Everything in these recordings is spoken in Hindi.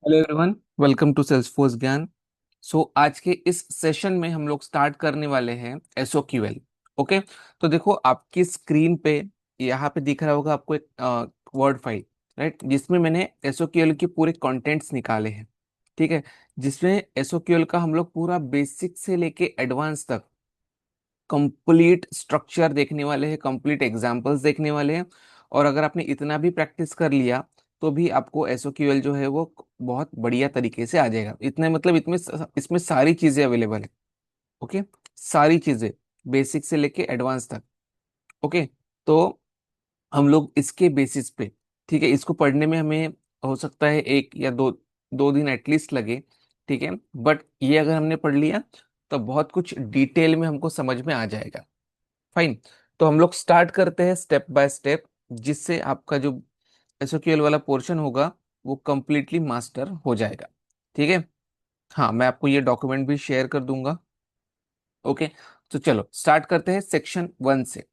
Hello everyone, welcome to Salesforce Gyan. आज के इस सेशन में हम लोग स्टार्ट करने वाले हैं एसओक्यूएल। ओके। तो देखो आपकी स्क्रीन पे यहाँ पे दिख रहा होगा आपको एक वर्ड फाइल, राइट, जिसमें मैंने एसओक्यूएल के पूरे कंटेंट्स निकाले हैं। ठीक है। जिसमें एसओक्यूएल का हम लोग पूरा बेसिक से लेके एडवांस तक कंप्लीट स्ट्रक्चर देखने वाले हैं, कंप्लीट एग्जांपल्स देखने वाले हैं। और अगर आपने इतना भी प्रैक्टिस कर लिया तो भी आपको एसओक्यूएल जो है वो बहुत बढ़िया तरीके से आ जाएगा। इतने मतलब इसमें इसमें सारी चीजें अवेलेबल है। ओके। सारी चीजें बेसिक से लेके एडवांस तक। ओके। तो हम लोग इसके बेसिस पे, ठीक है, इसको पढ़ने में हमें हो सकता है एक या दो दो दिन एटलीस्ट लगे। ठीक है। बट ये अगर हमने पढ़ लिया तो बहुत कुछ डिटेल में हमको समझ में आ जाएगा। फाइन। तो हम लोग स्टार्ट करते हैं स्टेप बाय स्टेप, जिससे आपका जो एसओक्यूएल वाला पोर्शन होगा वो कंप्लीटली मास्टर हो जाएगा। ठीक है। हाँ, मैं आपको ये डॉक्यूमेंट भी शेयर कर दूंगा। ओके। तो चलो स्टार्ट करते हैं सेक्शन 1 से।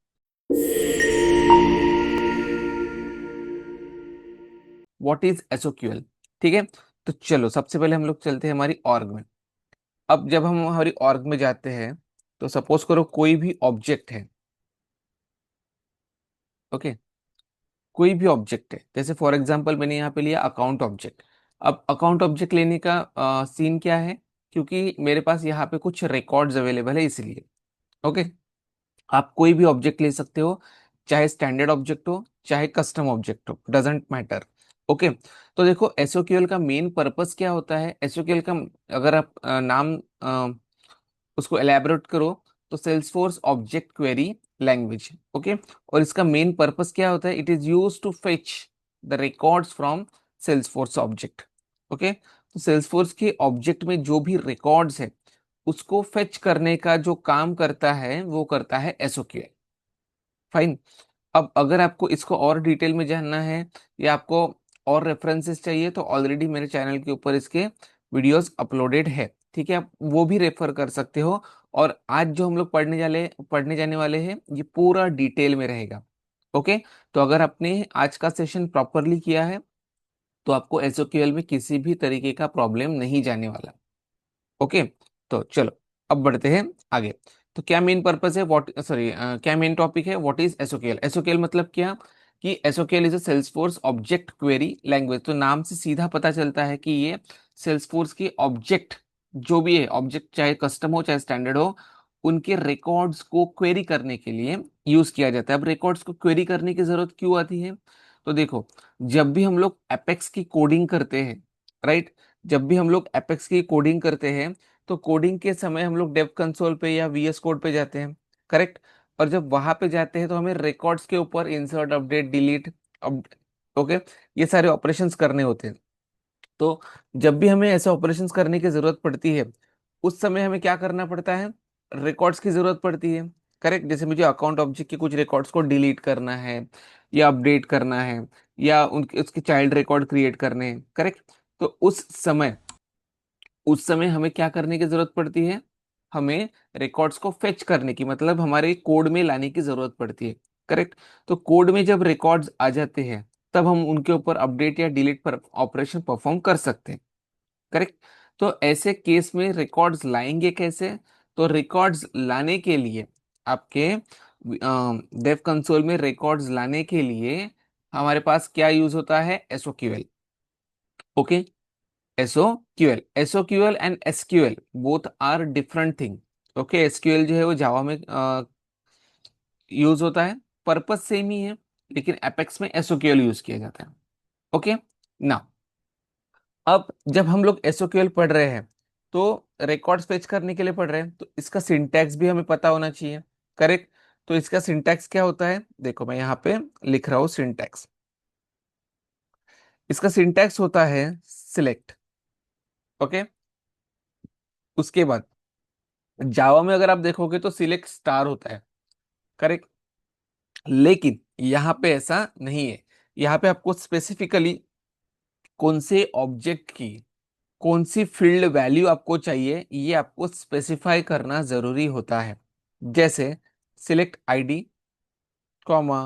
What is SOQL? ठीक है। तो चलो सबसे पहले हम लोग चलते हैं हमारी ऑर्ग में। अब जब हम हमारी ऑर्ग में जाते हैं तो सपोज करो कोई भी ऑब्जेक्ट है। ओके। कोई भी ऑब्जेक्ट है, जैसे फॉर एग्जांपल मैंने यहाँ पे लिया अकाउंट ऑब्जेक्ट। अब अकाउंट ऑब्जेक्ट लेने का सीन क्या है? क्योंकि मेरे पास यहाँ पे कुछ रिकॉर्ड्स अवेलेबल है इसलिए। ओके। आप कोई भी ऑब्जेक्ट ले सकते हो, चाहे स्टैंडर्ड ऑब्जेक्ट हो चाहे कस्टम ऑब्जेक्ट हो, डजेंट मैटर। ओके। तो देखो एसओक्यूएल का मेन पर्पस क्या होता है? एसओक्यूएल का अगर आप नाम उसको एलैबोरेट करो तो Salesforce object query language. Okay. और इसका मेन पर्पस क्या होता है? It is use to fetch the records from Salesforce object. Okay. तो सेल्सफोर्स के ऑब्जेक्ट में जो भी रिकॉर्ड्स है उसको फेच करने का जो काम करता है वो करता है एसओक्यूएल। फाइन। अब अगर आपको इसको और डिटेल में जानना है या आपको और रेफरेंसेस चाहिए तो ऑलरेडी मेरे चैनल के ऊपर इसके वीडियोस अपलोडेड है। ठीक है, आप वो भी रेफर कर सकते हो। और आज जो हम लोग पढ़ने जाने वाले हैं ये पूरा डिटेल में रहेगा। ओके। तो अगर आपने आज का सेशन प्रॉपरली किया है तो आपको एसओक्यूएल में किसी भी तरीके का प्रॉब्लम नहीं जाने वाला। ओके। तो चलो अब बढ़ते हैं आगे। तो क्या मेन पर्पस है, व्हाट सॉरी क्या मेन टॉपिक है? What is SOQL? एसओक्यूएल मतलब क्या? कि SOQL is a Salesforce object query language. तो नाम से सीधा पता चलता है कि ये सेल्सफोर्स के ऑब्जेक्ट, जो भी है ऑब्जेक्ट, चाहे कस्टम हो चाहे स्टैंडर्ड हो, उनके रिकॉर्ड्स को क्वेरी करने के लिए यूज किया जाता है। अब रिकॉर्ड्स को क्वेरी करने की जरूरत क्यों आती है? तो देखो, जब भी हम लोग एपेक्स की कोडिंग करते हैं, राइट, जब भी हम लोग एपेक्स की कोडिंग करते हैं तो कोडिंग के समय हम लोग डेव कंसोल पे या वीएस कोड पे जाते हैं। करेक्ट। और जब वहां पे जाते हैं तो हमें रिकॉर्ड्स के ऊपर इंसर्ट, अपडेट, डिलीट, अब ओके, ये सारे ऑपरेशंस करने होते हैं। तो जब भी हमें ऐसे ऑपरेशंस करने की जरूरत पड़ती है उस समय हमें क्या करना पड़ता है? रिकॉर्ड्स की जरूरत पड़ती है। करेक्ट। जैसे मुझे अकाउंट ऑब्जेक्ट के कुछ रिकॉर्ड्स को डिलीट करना है या अपडेट करना है या उनके उसके चाइल्ड रिकॉर्ड क्रिएट करने हैं। करेक्ट। तो उस समय हमें क्या करने की जरूरत पड़ती है? हमें रिकॉर्ड्स को फेच करने की, मतलब हमारे कोड में लाने की जरूरत पड़ती है। करेक्ट। तो कोड में जब रिकॉर्ड्स आ जाते हैं तब हम उनके ऊपर अपडेट या डिलीट पर ऑपरेशन परफॉर्म कर सकते हैं। करेक्ट। तो ऐसे केस में रिकॉर्ड्स लाएंगे कैसे? तो रिकॉर्ड्स लाने के लिए आपके डेव कंसोल में रिकॉर्ड्स लाने के लिए हमारे पास क्या यूज होता है? SOQL. Okay. SOQL, SOQL and SQL both are different thing. Okay. SQL जो है वो जावा में यूज होता है, पर्पस सेम ही है, लेकिन एपेक्स में एसओक्यूएल यूज किया जाता है। ओके। ना, अब जब हम लोग एसओक्यूएल पढ़ रहे हैं तो रिकॉर्ड्स फेच करने के लिए पढ़ रहे हैं तो इसका सिंटैक्स भी हमें पता होना चाहिए। करेक्ट। तो इसका सिंटैक्स क्या होता है? देखो मैं यहाँ पे लिख रहा हूँ सिंटैक्स। इसका सिंटैक्स होता है सिलेक्ट। ओके। उसके बाद जावा में अगर आप देखोगे तो सिलेक्ट स्टार होता है। करेक्ट। लेकिन यहाँ पे ऐसा नहीं है। यहाँ पे आपको स्पेसिफिकली कौन से ऑब्जेक्ट की कौन सी फील्ड वैल्यू आपको चाहिए ये आपको स्पेसिफाई करना जरूरी होता है। जैसे select ID, comma,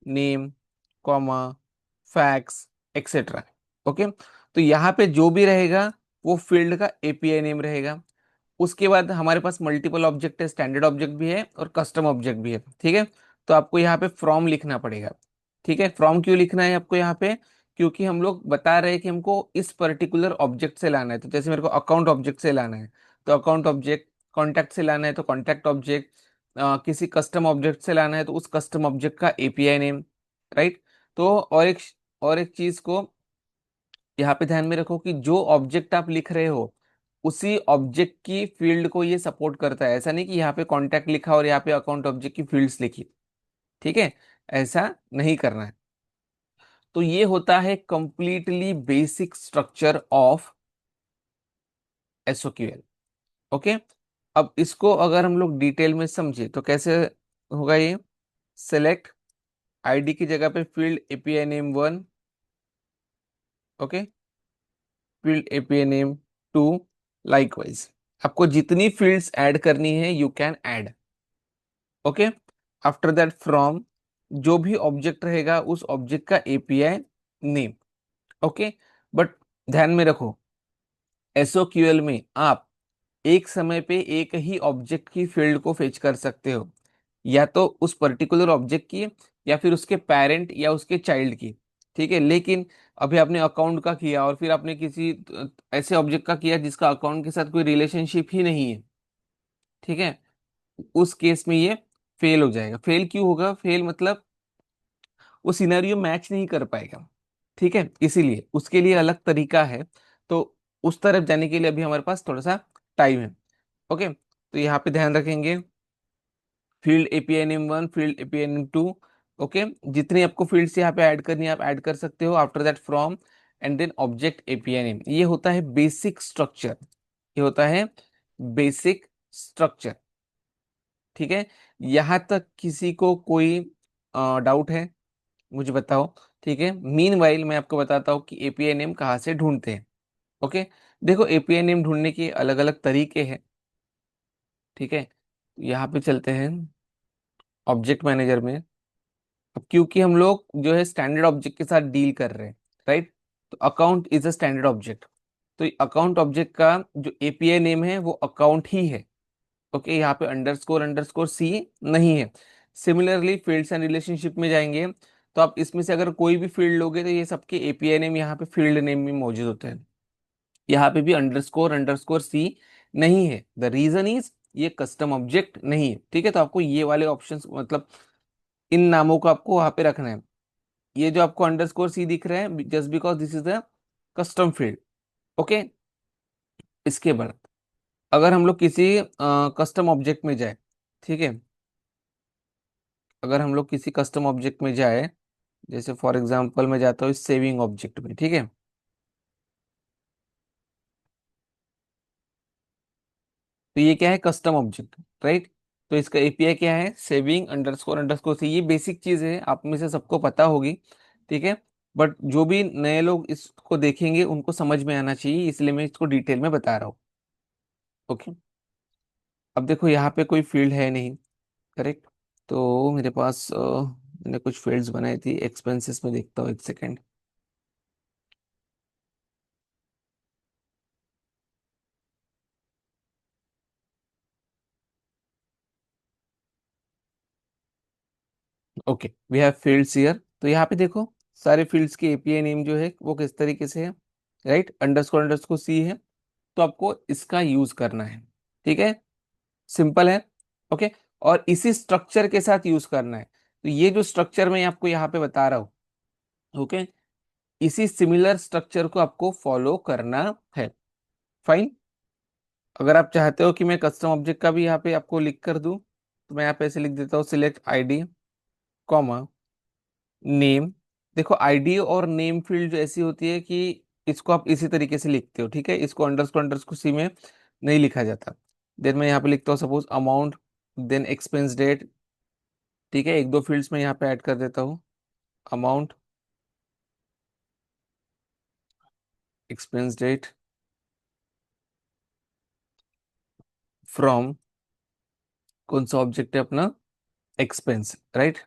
name, comma, fax, etcetera. Okay. तो तो यहाँ पे जो भी रहेगा वो फील्ड का एपीआई नेम रहेगा। उसके बाद हमारे पास मल्टीपल ऑब्जेक्ट है, स्टैंडर्ड ऑब्जेक्ट भी है और कस्टम ऑब्जेक्ट भी है, ठीक है। तो आपको यहाँ पे फ्रॉम लिखना पड़ेगा। ठीक है, फ्रॉम क्यों लिखना है आपको यहाँ पे? क्योंकि हम लोग बता रहे हैं कि हमको इस पर्टिकुलर ऑब्जेक्ट से लाना है। तो जैसे मेरे को अकाउंट ऑब्जेक्ट से लाना है तो अकाउंट ऑब्जेक्ट, कॉन्टैक्ट से लाना है तो कॉन्टैक्ट ऑब्जेक्ट, किसी कस्टम ऑब्जेक्ट से लाना है तो उस कस्टम ऑब्जेक्ट का एपीआई नेम, राइट। तो और एक चीज को यहाँ पे ध्यान में रखो कि जो ऑब्जेक्ट आप लिख रहे हो उसी ऑब्जेक्ट की फील्ड को ये सपोर्ट करता है। ऐसा नहीं कि यहाँ पे कॉन्टैक्ट लिखा और यहाँ पे अकाउंट ऑब्जेक्ट की फील्ड्स लिखी, ठीक है, ऐसा नहीं करना है। तो ये होता है completely basic structure of SOQL. Okay, अब इसको अगर हम लोग डिटेल में समझे तो कैसे होगा ये? सेलेक्ट आईडी की जगह पे field API name 1, okay, field API name 2, likewise आपको जितनी फील्ड्स ऐड करनी है you can add. Okay, after that from जो भी ऑब्जेक्ट रहेगा उस ऑब्जेक्ट का एपीआई नेम। ओके, बट ध्यान में रखो एसओक्यूएल में आप एक समय पे एक ही ऑब्जेक्ट की फील्ड को फेच कर सकते हो, या तो उस पर्टिकुलर ऑब्जेक्ट की या फिर उसके पेरेंट या उसके चाइल्ड की। ठीक है, लेकिन अभी आपने अकाउंट का किया और फिर आपने किसी ऐसे ऑब्जेक्ट का किया जिसका अकाउंट के साथ कोई रिलेशनशिप ही नहीं है, ठीक है, उस केस में ये फेल हो जाएगा। फेल क्यों होगा? फेल मतलब वो सिनेरियो मैच नहीं कर पाएगा, ठीक है, इसीलिए उसके लिए अलग तरीका है। तो उस तरफ जाने के लिए अभी हमारे पास थोड़ा सा टाइम है। ओके, तो यहाँ पे ध्यान रखेंगे field API name 1, field API name 2। Okay, जितनी आपको फील्ड्स यहाँ पे ऐड करनी है आप ऐड कर सकते हो। After that from and then object API name, ये होता है बेसिक स्ट्रक्चर, ये होता है बेसिक स्ट्रक्चर। ठीक है, यहाँ तक किसी को कोई डाउट है? मुझे बताओ। ठीक है, मीनवाइल मैं आपको बताता हूँ कि एपीआई नेम कहाँ से ढूंढते हैं। ओके, देखो एपीआई नेम ढूंढने के अलग अलग तरीके हैं, ठीक है। यहाँ पे चलते हैं ऑब्जेक्ट मैनेजर में। अब क्योंकि हम लोग जो है स्टैंडर्ड ऑब्जेक्ट के साथ डील कर रहे हैं, राइट, तो account is a standard object. तो अकाउंट ऑब्जेक्ट का जो एपीआई नेम है वो अकाउंट ही है। ओके, यहाँ पे अंडरस्कोर अंडरस्कोर सी नहीं है। सिमिलरली फील्ड्स एंड रिलेशनशिप में जाएंगे तो आप इसमें से अगर कोई भी फील्ड लोगे तो ये सबके एपीआई नेम यहाँ पे फील्ड नेम में मौजूद होते हैं। यहाँ पे भी अंडरस्कोर अंडरस्कोर सी नहीं है। द रीजन इज ये कस्टम ऑब्जेक्ट नहीं है, ठीक है। तो आपको ये वाले ऑप्शंस मतलब इन नामों को आपको वहां पे रखना है। ये जो आपको अंडरस्कोर सी दिख रहा है just because this is the custom field. Okay, इसके बाद अगर हम लोग किसी कस्टम ऑब्जेक्ट में जाए, ठीक है, अगर हम लोग किसी कस्टम ऑब्जेक्ट में जाए, जैसे फॉर एग्जांपल मैं जाता हूँ सेविंग ऑब्जेक्ट में, ठीक है, तो ये क्या है? Custom object, right. तो इसका एपीआई क्या है? Saving underscore underscore c. ये बेसिक चीज है, आप में से सबको पता होगी, ठीक है, बट जो भी नए लोग इसको देखेंगे उनको समझ में आना चाहिए, इसलिए मैं इसको डिटेल में बता रहा हूँ। ओके, अब देखो यहाँ पे कोई फील्ड है नहीं, करेक्ट। तो मेरे पास मैंने कुछ फील्ड्स बनाई थी, एक्सपेंसेस में देखता हूँ, एक second. Okay, we have fields here. तो यहाँ पे देखो सारे फील्ड्स के एपीआई नेम जो है वो किस तरीके से है, राइट, अंडरस्कोर अंडरस्कोर सी है। तो आपको इसका यूज करना है, ठीक है, सिंपल है। ओके, और इसी स्ट्रक्चर के साथ यूज करना है। तो ये जो स्ट्रक्चर मैं आपको यहाँ पे बता रहा हूँ, ओके, इसी सिमिलर स्ट्रक्चर को आपको फॉलो करना है। फाइन। अगर आप चाहते हो कि मैं कस्टम ऑब्जेक्ट का भी यहाँ पे आपको लिख कर दूं तो मैं यहाँ पे ऐसे लिख देता हूँ, सिलेक्ट आईडी कॉमा नेम। देखो आईडी और नेम फील्ड जो ऐसी होती है कि इसको आप इसी तरीके से लिखते हो, ठीक है, इसको अंडरस्कोर अंडरस्कोर सी में नहीं लिखा जाता। देन मैं यहाँ पे लिखता हूँ suppose amount, then expense date, ठीक है, एक दो फील्ड्स में यहाँ पे ऐड कर देता हूँ, अमाउंट, एक्सपेंस डेट, फ्रॉम, कौन सा ऑब्जेक्ट है अपना? Expense, right.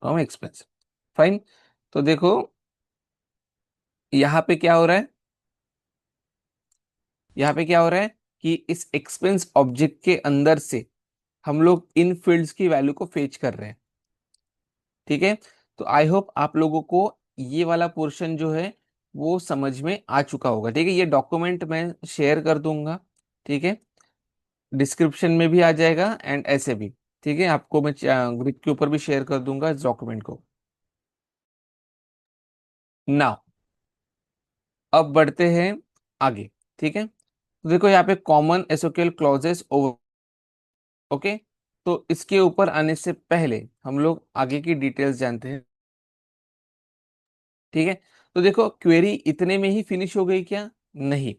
From expense. Fine. तो देखो यहाँ पे क्या हो रहा है, यहाँ पे क्या हो रहा है कि इस एक्सपेंस ऑब्जेक्ट के अंदर से हम लोग इन फील्ड्स की वैल्यू को फेच कर रहे हैं। ठीक है। तो आई होप आप लोगों को ये वाला पोर्शन जो है वो समझ में आ चुका होगा। ठीक है, ये डॉक्यूमेंट मैं शेयर कर दूंगा। ठीक है, डिस्क्रिप्शन में भी आ जाएगा एंड ऐसे भी। ठीक है, आपको मैं ग्रुप के ऊपर भी शेयर कर दूंगा इस डॉक्यूमेंट को। नाउ अब बढ़ते हैं आगे। ठीक है, तो देखो यहाँ पे कॉमन एसोक्यूएल क्लॉजेस ओवर। ओके, तो इसके ऊपर आने से पहले हम लोग आगे की डिटेल्स जानते हैं। ठीक है, तो देखो क्वेरी इतने में ही फिनिश हो गई क्या? नहीं,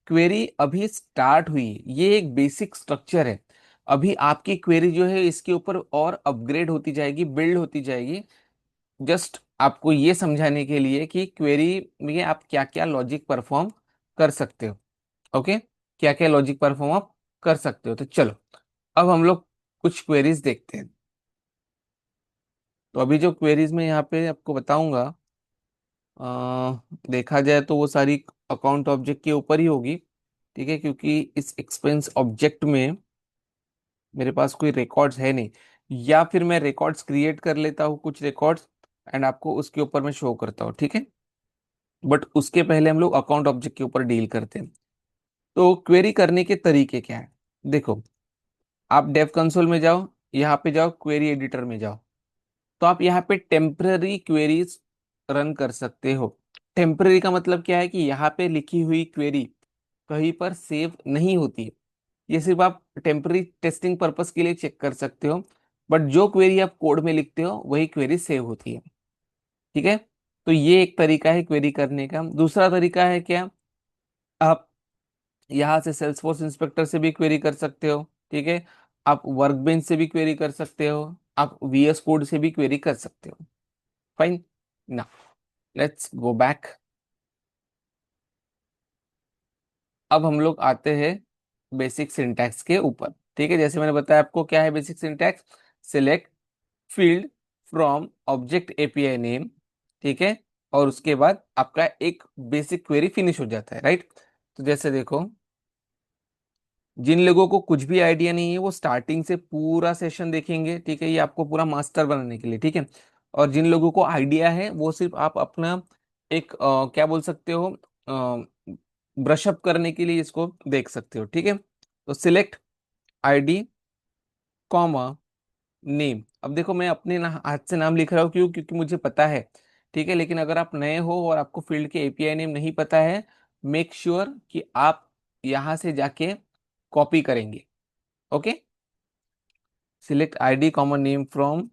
क्वेरी अभी स्टार्ट हुई। ये एक बेसिक स्ट्रक्चर है। अभी आपकी क्वेरी जो है इसके ऊपर और अपग्रेड होती जाएगी, बिल्ड होती जाएगी। जस्ट आपको ये समझाने के लिए कि क्वेरी में आप क्या क्या लॉजिक परफॉर्म कर सकते हो। ओके, क्या क्या लॉजिक परफॉर्म आप कर सकते हो। तो चलो अब हम लोग कुछ क्वेरीज देखते हैं। तो अभी जो क्वेरीज में यहाँ पे आपको बताऊंगा, देखा जाए तो वो सारी अकाउंट ऑब्जेक्ट के ऊपर ही होगी। ठीक है, क्योंकि इस एक्सपेंस ऑब्जेक्ट में मेरे पास कोई रिकॉर्ड्स है नहीं, या फिर मैं रिकॉर्ड्स क्रिएट कर लेता हूँ कुछ रिकॉर्ड्स एंड आपको उसके ऊपर मैं शो करता हूँ। ठीक है, बट उसके पहले हम लोग अकाउंट ऑब्जेक्ट के ऊपर डील करते हैं। तो क्वेरी करने के तरीके क्या है? देखो, आप डेव कंसोल में जाओ, यहाँ पे जाओ, क्वेरी एडिटर में जाओ। तो आप यहाँ पे टेम्पररी क्वेरीज रन कर सकते हो। टेम्पररी का मतलब क्या है कि यहाँ पे लिखी हुई क्वेरी कहीं पर सेव नहीं होती है। ये सिर्फ आप टेम्पररी टेस्टिंग पर्पस के लिए चेक कर सकते हो। बट जो क्वेरी आप कोड में लिखते हो वही क्वेरी सेव होती है। ठीक है, तो ये एक तरीका है क्वेरी करने का। दूसरा तरीका है क्या, आप यहाँ से सेल्सफोर्स इंस्पेक्टर से भी क्वेरी कर सकते हो। ठीक है, आप वर्कबेंच से भी क्वेरी कर सकते हो, आप वीएस कोड से भी क्वेरी कर सकते हो। फाइन। ना, लेट्स गो बैक। अब हम लोग आते हैं बेसिक सिंटैक्स के ऊपर। ठीक है, जैसे मैंने बताया आपको क्या है basic syntax. Select field from object API name. ठीक है, और उसके बाद आपका एक बेसिक क्वेरी फिनिश हो जाता है, राइट। तो जैसे देखो, जिन लोगों को कुछ भी आइडिया नहीं है वो स्टार्टिंग से पूरा सेशन देखेंगे। ठीक है, ये आपको पूरा मास्टर बनाने के लिए। ठीक है, और जिन लोगों को आइडिया है वो सिर्फ आप अपना एक क्या बोल सकते हो, ब्रशअप करने के लिए इसको देख सकते हो। ठीक है, तो सिलेक्ट आईडी कॉमा नेम। अब देखो मैं अपने हाथ से नाम लिख रहा हूँ, क्यों? क्योंकि मुझे पता है। ठीक है, लेकिन अगर आप नए हो और आपको फील्ड के एपीआई नेम नहीं पता है, मेक श्योर कि आप यहाँ से जाके कॉपी करेंगे। Okay, select ID common name from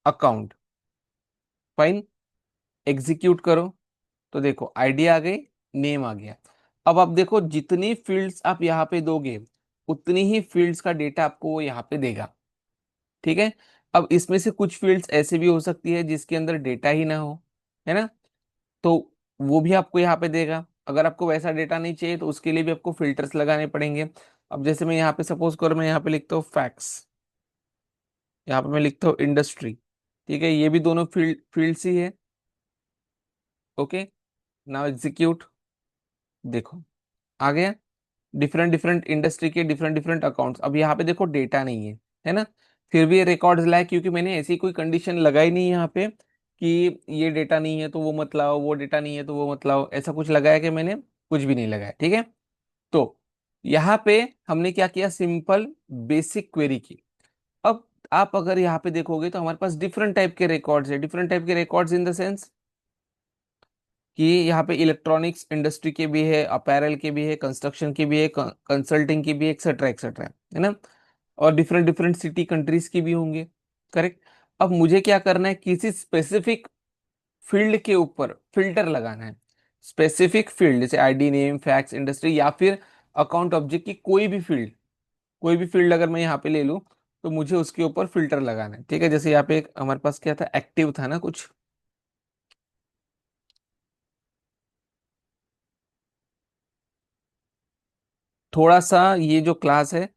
account. Fine, execute करो। तो देखो आईडी आ गई, नेम आ गया। अब आप देखो जितनी फील्ड्स आप यहाँ पे दोगे उतनी ही फील्ड्स का डेटा आपको वो यहाँ पे देगा। ठीक है, अब इसमें से कुछ फील्ड्स ऐसे भी हो सकती है जिसके अंदर डेटा ही ना हो, है ना। तो वो भी आपको यहाँ पे देगा। अगर आपको वैसा डेटा नहीं चाहिए तो उसके लिए भी आपको फिल्टर्स लगाने पड़ेंगे। अब जैसे मैं यहाँ पे सपोज करो, मैं यहाँ पे लिखता हूँ फैक्स, यहाँ पे मैं लिखता हूँ इंडस्ट्री। ठीक है, ये भी दोनों फील्ड्स ही है। Okay, now execute. देखो आ गया, डिफरेंट डिफरेंट इंडस्ट्री के डिफरेंट डिफरेंट अकाउंट्स। अब यहाँ पे देखो डेटा नहीं है ना। फिर भी ये रिकॉर्ड्स लाए, क्योंकि मैंने ऐसी कोई कंडीशन लगाई नहीं यहाँ पे कि ये डेटा नहीं है तो वो मत लाओ, वो डेटा नहीं है तो वो मत लाओ। ऐसा कुछ लगाया कि मैंने? कुछ भी नहीं लगाया। ठीक है, तो यहाँ पे हमने क्या किया, सिंपल बेसिक क्वेरी की। अब आप अगर यहाँ पे देखोगे तो हमारे पास डिफरेंट टाइप के रिकॉर्ड्स है। डिफरेंट टाइप के रिकॉर्ड्स इन द सेंस कि यहाँ पे इलेक्ट्रॉनिक्स इंडस्ट्री के भी है, अपैरल के भी है, कंस्ट्रक्शन की भी है, कंसल्टिंग की भी है, एक्सेट्रा एक्सेट्रा, है ना। और डिफरेंट डिफरेंट सिटी कंट्रीज की भी होंगे। करेक्ट। अब मुझे क्या करना है, किसी स्पेसिफिक फील्ड के ऊपर फिल्टर लगाना है। स्पेसिफिक फील्ड जैसे आईडी नेम फैक्स इंडस्ट्री, या फिर अकाउंट ऑब्जेक्ट की कोई भी फील्ड, कोई भी फील्ड अगर मैं यहाँ पे ले लूँ तो मुझे उसके ऊपर फिल्टर लगाना है। ठीक है, जैसे यहाँ पे हमारे पास क्या था, एक्टिव था ना कुछ। थोड़ा सा ये जो क्लास है,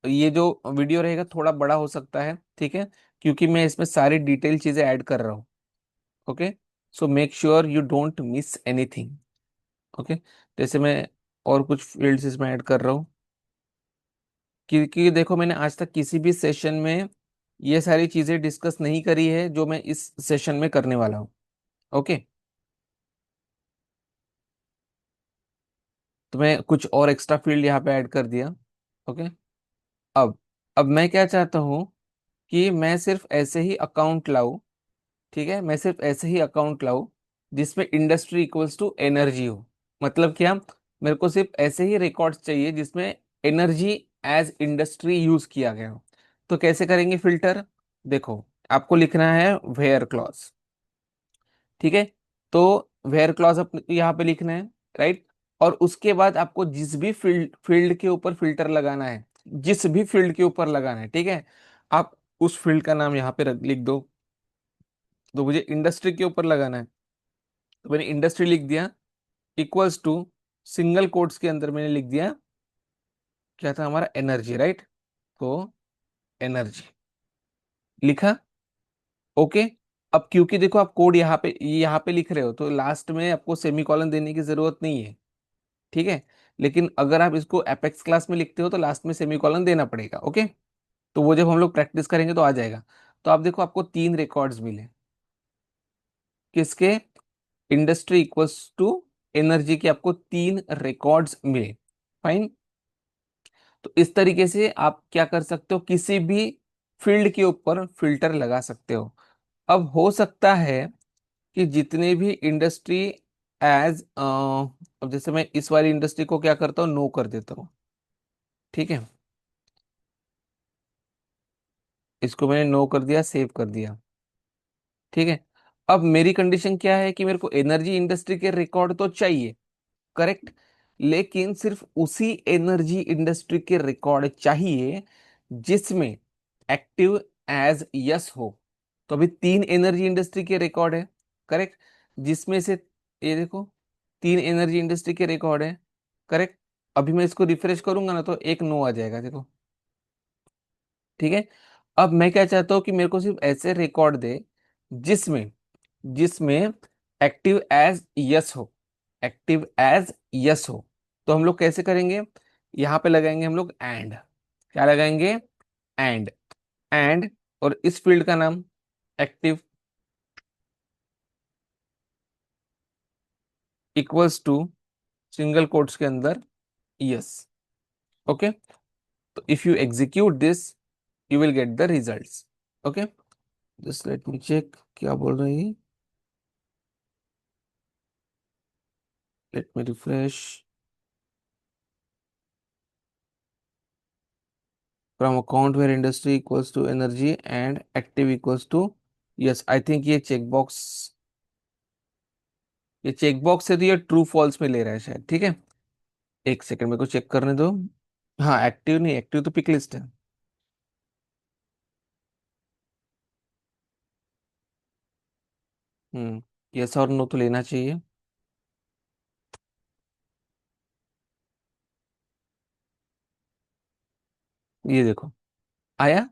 ये जो वीडियो रहेगा थोड़ा बड़ा हो सकता है। ठीक है, क्योंकि मैं इसमें सारी डिटेल चीजें ऐड कर रहा हूँ। Okay, so make sure you don't miss anything. Okay, जैसे मैं और कुछ फील्ड्स इसमें ऐड कर रहा हूँ, क्योंकि देखो मैंने आज तक किसी भी सेशन में ये सारी चीजें डिस्कस नहीं करी है जो मैं इस सेशन में करने वाला हूँ। ओके, तो मैं कुछ और एक्स्ट्रा फील्ड यहाँ पे ऐड कर दिया। ओके, अब अब मैं क्या चाहता हूँ कि मैं सिर्फ ऐसे ही अकाउंट लाऊं। ठीक है, मैं सिर्फ ऐसे ही अकाउंट लाऊं जिसमें इंडस्ट्री इक्वल्स टू एनर्जी हो। मतलब क्या, मेरे को सिर्फ ऐसे ही रिकॉर्ड्स चाहिए जिसमें एनर्जी एज इंडस्ट्री यूज किया गया हो। तो कैसे करेंगे फिल्टर? देखो, आपको लिखना है वेयर क्लॉज। ठीक है, तो वेयर क्लॉज अपने यहाँ पे लिखना है, राइट। और उसके बाद आपको जिस भी फील्ड फील्ड के ऊपर फिल्टर लगाना है, जिस भी फील्ड के ऊपर लगाना है, ठीक है, आप उस फील्ड का नाम यहाँ पे लिख दो। तो मुझे इंडस्ट्री के ऊपर लगाना है, तो मैंने इंडस्ट्री लिख दिया, इक्वल्स टू, सिंगल कोट्स के अंदर मैंने लिख दिया क्या था हमारा, एनर्जी, राइट। तो एनर्जी लिखा। ओके, अब क्योंकि देखो आप कोड यहाँ पे लिख रहे हो तो लास्ट में आपको सेमीकोलन देने की जरूरत नहीं है। ठीक है, लेकिन अगर आप इसको एपेक्स क्लास में लिखते हो तो लास्ट में सेमीकोलन देना पड़ेगा। ओके, तो वो जब हम लोग प्रैक्टिस करेंगे तो आ जाएगा। तो आप देखो, आपको तीन रिकॉर्ड्स मिले, किसके? इंडस्ट्री इक्वल्स टू एनर्जी के आपको तीन रिकॉर्ड्स मिले। फाइन। तो इस तरीके से आप क्या कर सकते हो, किसी भी फील्ड के ऊपर फिल्टर लगा सकते हो। अब हो सकता है कि जितने भी इंडस्ट्री एज अब जैसे मैं इस वाली इंडस्ट्री को क्या करता हूँ, नो कर देता हूँ। ठीक है, इसको मैंने नो कर दिया, सेव कर दिया। ठीक है, अब मेरी कंडीशन क्या है कि मेरे को एनर्जी इंडस्ट्री के रिकॉर्ड तो चाहिए, करेक्ट। लेकिन सिर्फ उसी एनर्जी इंडस्ट्री के रिकॉर्ड चाहिए जिसमें एक्टिव एज यस हो। तो अभी तीन एनर्जी इंडस्ट्री के रिकॉर्ड है, करेक्ट, जिसमें से ये देखो, तीन एनर्जी इंडस्ट्री के रिकॉर्ड है, करेक्ट। अभी मैं इसको रिफ्रेश करूंगा ना तो एक नो आ जाएगा, देखो। ठीक है, अब मैं क्या चाहता हूं कि मेरे को सिर्फ ऐसे रिकॉर्ड दे जिसमें जिसमें एक्टिव एज यस हो, एक्टिव एज यस हो। तो हम लोग कैसे करेंगे, यहां पे लगाएंगे हम लोग एंड, क्या लगाएंगे, एंड, एंड, और इस फील्ड का नाम active equals to, single quotes के अंदर, यस। ओके, तो if you execute this you will get the results. Okay, just let me check क्या बोल रही है, let me refresh. From account where industry equals to energy and active equals to, yes, I think ये चेकबॉक्स, ये चेकबॉक्स है तो ये ट्रू फॉल्स में ले रहा है शायद। ठीक है, एक सेकंड मेरे को चेक करने दो। हाँ, एक्टिव नहीं, एक्टिव तो पिक लिस्ट है। यस और नो तो लेना चाहिए। ये देखो, आया,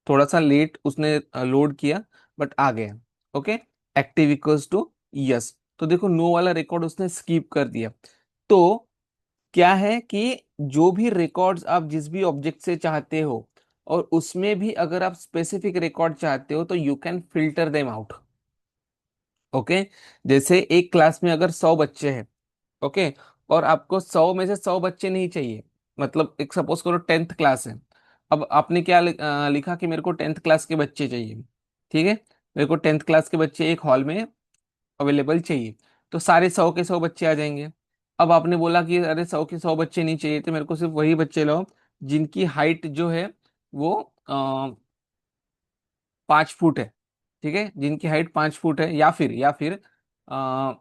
थोड़ा सा लेट उसने लोड किया, बट आ गया। Okay, active equals to yes. तो देखो, नो वाला रिकॉर्ड उसने स्किप कर दिया। तो क्या है कि जो भी रिकॉर्ड्स आप जिस भी ऑब्जेक्ट से चाहते हो, और उसमें भी अगर आप स्पेसिफिक रिकॉर्ड चाहते हो तो you can filter them out. Okay, जैसे एक क्लास में अगर 100 बच्चे हैं, ओके, और आपको 100 में से 100 बच्चे नहीं चाहिए, मतलब एक सपोज करो 10th क्लास है। अब आपने क्या लिखा कि मेरे को 10th क्लास के बच्चे चाहिए। ठीक है, मेरे को 10th क्लास के बच्चे एक हॉल में अवेलेबल चाहिए, तो सारे 100 के 100 बच्चे आ जाएंगे। अब आपने बोला कि अरे 100 के 100 बच्चे नहीं चाहिए, तो मेरे को सिर्फ वही बच्चे लो जिनकी हाइट जो है वो 5 फुट है। ठीक है, जिनकी हाइट 5 फुट है, या फिर आ,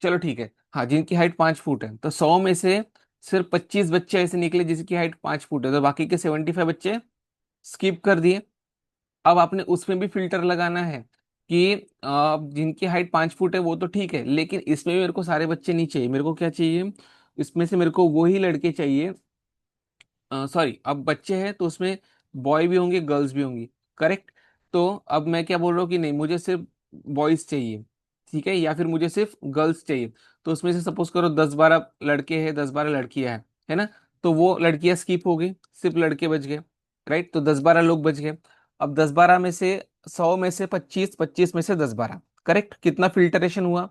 चलो ठीक है, हाँ, जिनकी हाइट 5 फुट है, तो 100 में से सिर्फ 25 बच्चे ऐसे निकले जिसकी हाइट 5 फुट है, तो बाकी के 75 बच्चे स्किप कर दिए। अब आपने उसमें भी फिल्टर लगाना है कि जिनकी हाइट 5 फुट है वो तो ठीक है, लेकिन इसमें भी मेरे को सारे बच्चे नहीं चाहिए। मेरे को क्या चाहिए, इसमें से मेरे को वही लड़के चाहिए, सॉरी, अब बच्चे हैं तो उसमें बॉय भी होंगे गर्ल्स भी होंगी, करेक्ट। तो अब मैं क्या बोल रहा हूँ कि नहीं, मुझे सिर्फ बॉयज चाहिए, ठीक है, या फिर मुझे सिर्फ गर्ल्स चाहिए। तो उसमें से सपोज करो 10-12 लड़के हैं, 10-12 लड़कियां हैं, है ना। तो वो लड़कियां स्किप हो गई, सिर्फ लड़के बच गए, राइट। तो 10-12 लोग बच गए। अब 10-12 में से 100 में से 25, 25 में से 10-12, करेक्ट। कितना फिल्टरेशन हुआ।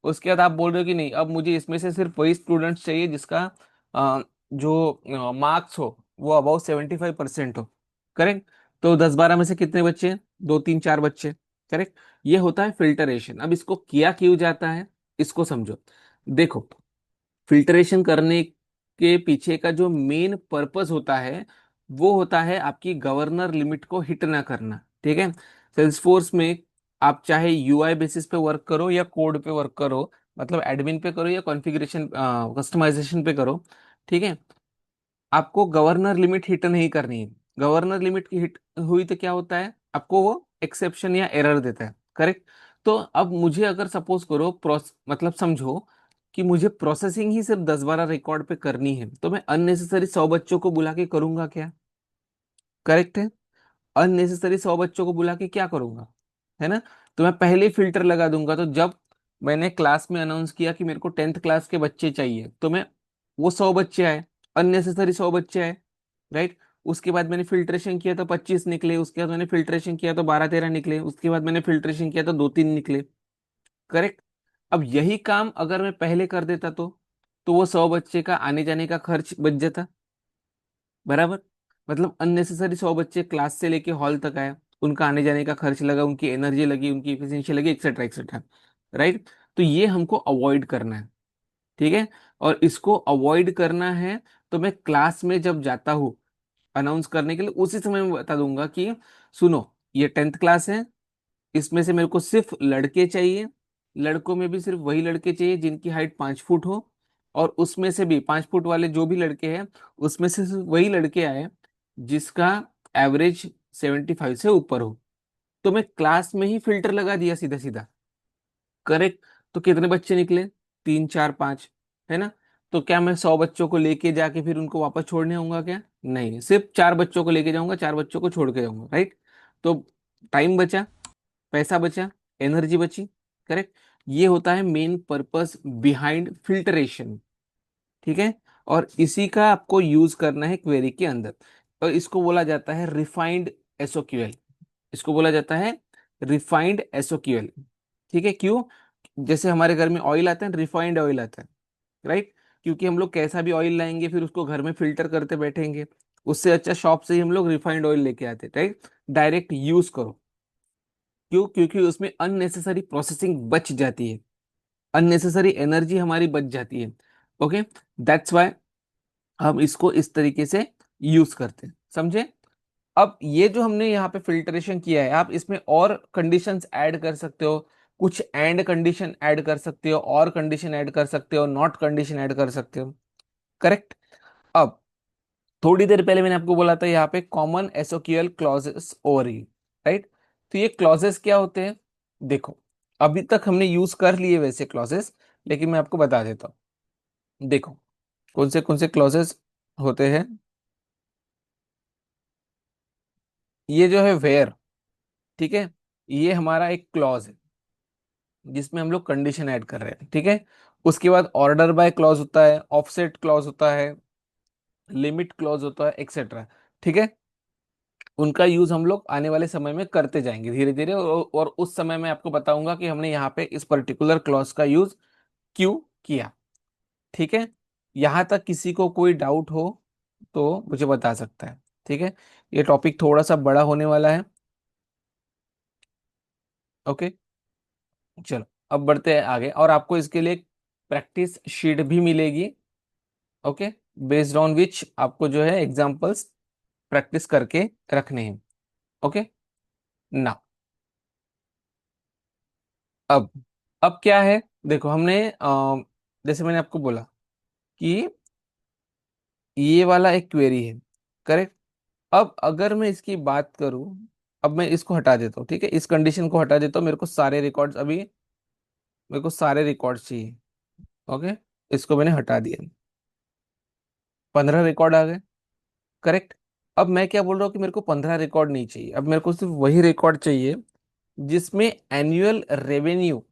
उसके बाद आप बोल रहे हो कि नहीं, अब मुझे इसमें से सिर्फ वही स्टूडेंट्स चाहिए जिसका जो मार्क्स हो वो अबाउट 75% हो, करेक्ट। तो 10-12 में से कितने बच्चे, 2-3-4 बच्चे, करेक्ट। ये होता है फिल्टरेशन। अब इसको किया क्यों जाता है, इसको समझो। देखो, फिल्टरेशन करने के पीछे का जो मेन पर्पस होता है वो होता है आपकी गवर्नर लिमिट को हिट ना करना, ठीक है। सेल्सफोर्स में आप चाहे यूआई बेसिस पे वर्क करो या कोड पे वर्क करो, मतलब एडमिन पे करो या कॉन्फ़िगरेशन कस्टमाइजेशन पे करो, ठीक है, आपको गवर्नर लिमिट हिट नहीं करनी है। गवर्नर लिमिट की हिट हुई तो क्या होता है, आपको वो एक्सेप्शन या एरर देता है, करेक्ट। तो अब मुझे अगर सपोज करो मतलब समझो कि मुझे प्रोसेसिंग ही सिर्फ 10-12 रिकॉर्ड पे करनी है, तो मैं अननेसेसरी 100 बच्चों को बुला के करूंगा क्या, करेक्ट है। अननेसेसरी 100 बच्चों को बुला के क्या करूंगा, है ना। तो मैं पहले ही फिल्टर लगा दूंगा। तो जब मैंने क्लास में अनाउंस किया कि मेरे को 10th क्लास के बच्चे चाहिए, तो मैं वो 100 बच्चे आए, अननेसेसरी 100 बच्चे आए, राइट। उसके बाद मैंने फिल्ट्रेशन किया तो 25 निकले, उसके बाद मैंने फिल्ट्रेशन किया तो 12-13 निकले, उसके बाद मैंने फिल्ट्रेशन किया तो 2-3 निकले, करेक्ट। अब यही काम अगर मैं पहले कर देता तो वो 100 बच्चे का आने जाने का खर्च बच जाता, बराबर। मतलब अननेसेसरी 100 बच्चे क्लास से लेके हॉल तक आए, उनका आने जाने का खर्च लगा, उनकी एनर्जी लगी, उनकी इफिशिएंसी लगी, एक्सेट्रा एक्सेट्रा, राइट। तो ये हमको अवॉइड करना है, ठीक है। और इसको अवॉइड करना है तो मैं क्लास में जब जाता हूँ अनाउंस करने के लिए, उसी समय मैं बता दूंगा कि सुनो, ये 10th क्लास है, इसमें से मेरे को सिर्फ लड़के चाहिए, लड़कों में भी सिर्फ वही लड़के चाहिए जिनकी हाइट 5 फुट हो, और उसमें से भी 5 फुट वाले जो भी लड़के हैं उसमें से सिर्फ वही लड़के आए जिसका एवरेज 75 से ऊपर हो। तो मैं क्लास में ही फिल्टर लगा दिया सीधा सीधा, करेक्ट। तो कितने बच्चे निकले, 3-4-5, है ना। तो क्या मैं 100 बच्चों को लेके जाके फिर उनको वापस छोड़ने आऊंगा क्या, नहीं, सिर्फ 4 बच्चों को लेके जाऊंगा, 4 बच्चों को छोड़ के जाऊंगा, राइट। तो टाइम बचा, पैसा बचा, एनर्जी बची, करेक्ट। ये होता है मेन पर्पस बिहाइंड फिल्टरेशन, ठीक है। और इसी का आपको यूज करना है क्वेरी के अंदर। और इसको बोला जाता है रिफाइंड एसओक्यूएल, इसको बोला जाता है रिफाइंड एसओक्यूएल, ठीक है। क्यों, जैसे हमारे घर में ऑयल आता है, रिफाइंड ऑयल आता है, राइट। क्योंकि हम लोग कैसा भी ऑयल लाएंगे फिर उसको घर में फिल्टर करते बैठेंगे, उससे अच्छा शॉप से ही हम लोग रिफाइंड ऑयल लेके आते, राइट। डायरेक्ट यूज करो। क्यों, क्योंकि उसमें अननेसेसरी प्रोसेसिंग बच जाती है, अननेसेसरी एनर्जी हमारी बच जाती है, ओके। दैट्स वाई हम इसको इस तरीके से यूज करते हैं, समझे। अब ये जो हमने यहाँ पे फिल्ट्रेशन किया है, आप इसमें और कंडीशंस ऐड कर सकते हो, कुछ एंड कंडीशन ऐड कर सकते हो, और कंडीशन ऐड कर सकते हो, नॉट कंडीशन ऐड कर सकते हो, करेक्ट। अब थोड़ी देर पहले मैंने आपको बोला था यहाँ पे कॉमन एसोक्यूएल क्लॉजेस ओवर, राइट। तो ये क्लॉजेस क्या होते हैं, देखो, अभी तक हमने यूज कर लिए वैसे क्लॉजेस, लेकिन मैं आपको बता देता हूँ। देखो, कौन से क्लॉजेस होते हैं। ये जो है वेयर, ठीक है, ये हमारा एक क्लॉज है जिसमें हम लोग कंडीशन ऐड कर रहे हैं, ठीक है। उसके बाद ऑर्डर बाय क्लॉज होता है, ऑफसेट क्लॉज होता है, लिमिट क्लॉज होता है, एक्सेट्रा, ठीक है। उनका यूज हम लोग आने वाले समय में करते जाएंगे धीरे धीरे, और उस समय में आपको बताऊंगा कि हमने यहाँ पे इस पर्टिकुलर क्लॉज का यूज क्यों किया, ठीक है। यहाँ तक किसी को कोई डाउट हो तो मुझे बता सकता है, ठीक है। ये टॉपिक थोड़ा सा बड़ा होने वाला है, ओके। चलो, अब बढ़ते हैं आगे, और आपको इसके लिए प्रैक्टिस शीट भी मिलेगी, ओके, बेस्ड ऑन विच आपको जो है एग्जांपल्स प्रैक्टिस करके रखने हैं, ओके ना। अब अब क्या है, देखो हमने जैसे मैंने आपको बोला कि ये वाला एक क्वेरी है, करेक्ट। अब अगर मैं इसकी बात करूं, अब मैं इसको हटा देता हूँ, ठीक है, इस कंडीशन को हटा देता हूँ, मेरे को सारे रिकॉर्ड्स चाहिए, ओके। इसको मैंने हटा दिया, 15 रिकॉर्ड आ गए, करेक्ट। अब मैं क्या बोल रहा हूँ कि मेरे को 15 रिकॉर्ड नहीं चाहिए, अब मेरे को सिर्फ वही रिकॉर्ड चाहिए जिसमें एनुअल रेवेन्यू,